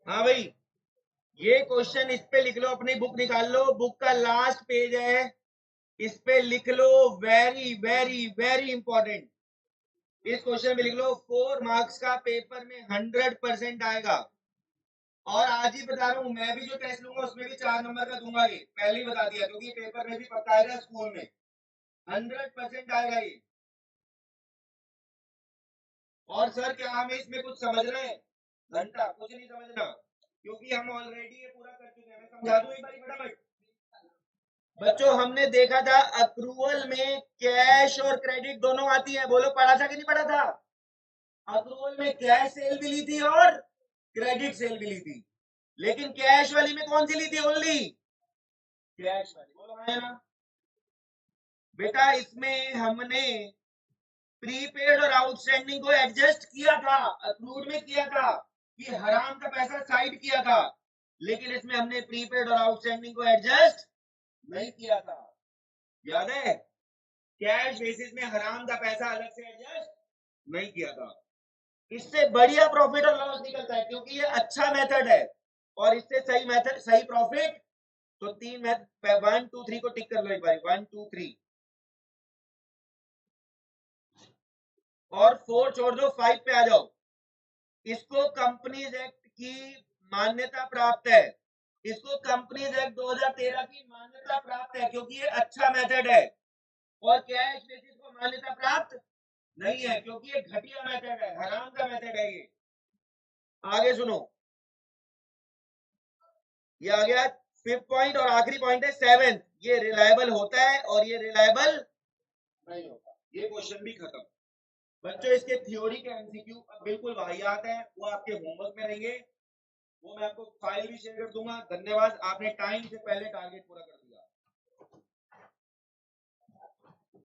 Speaker 1: हाँ भाई, ये क्वेश्चन इस पे लिख लो, अपनी बुक निकाल लो, बुक का लास्ट पेज है, इस पे लिख लो, वेरी वेरी वेरी इंपॉर्टेंट। इस क्वेश्चन में लिख लो, 4 मार्क्स का पेपर में 100% आएगा। और आज ही बता रहा हूं, मैं भी जो टेस्ट लूंगा उसमें भी 4 नंबर का दूंगा, ये पहले ही बता दिया, क्योंकि पेपर में भी पक्का आएगा, स्कूल में 100% आएगा ये। और सर क्या हमें इसमें कुछ समझ रहे हैं? घंटा कुछ नहीं समझना, क्योंकि हम ऑलरेडी ये पूरा कर चुके हैं। मैं समझा दूं एक बार फटाफट। बच्चों हमने देखा था अप्रूवल में कैश और क्रेडिट दोनों आती है, बोलो पढ़ा था कि नहीं पढ़ा था? अप्रूवल में कैश सेल भी ली थी और क्रेडिट सेल भी ली थी, लेकिन कैश वाली में कौन सी ली थी? ओनली कैश वाली, बोलो हाँ ना बेटा। इसमें हमने प्रीपेड और आउटस्टैंडिंग को एडजस्ट किया था, अप्रूव्ड में किया था कि हराम का पैसा साइड किया था, लेकिन इसमें हमने प्रीपेड और आउटस्टैंडिंग को एडजस्ट नहीं किया था, याद है? कैश बेसिस में हराम का पैसा अलग से एडजस्ट नहीं किया था। इससे बढ़िया प्रॉफिट और लॉस निकलता है, क्योंकि ये अच्छा मेथड है, और इससे सही मेथड सही प्रॉफिट। तो 3 मेथड 1 2 3 को टिक कर लो एक बार, 1 2 3, और 4 छोड़ दो, 5 पे आ जाओ। इसको कंपनीज एक्ट की मान्यता प्राप्त है, इसको कंपनीज एक्ट 2013 की मान्यता प्राप्त है, क्योंकि ये अच्छा मेथड है। और कैश बेसिस को मान्यता प्राप्त नहीं है, क्योंकि ये घटिया मेथड है, हराम का मेथड है ये। आगे सुनो, ये आ गया 5th पॉइंट, और आखिरी पॉइंट है 7th, ये रिलायबल होता है और ये रिलायबल नहीं होता। ये क्वेश्चन भी खत्म। बच्चों इसके थ्योरी के एमसीक्यू अब बिल्कुल वाहियात है, वो आपके होमवर्क में रहेंगे, वो मैं आपको फाइल भी शेयर कर दूंगा। धन्यवाद, आपने टाइम से पहले टारगेट पूरा कर दिया।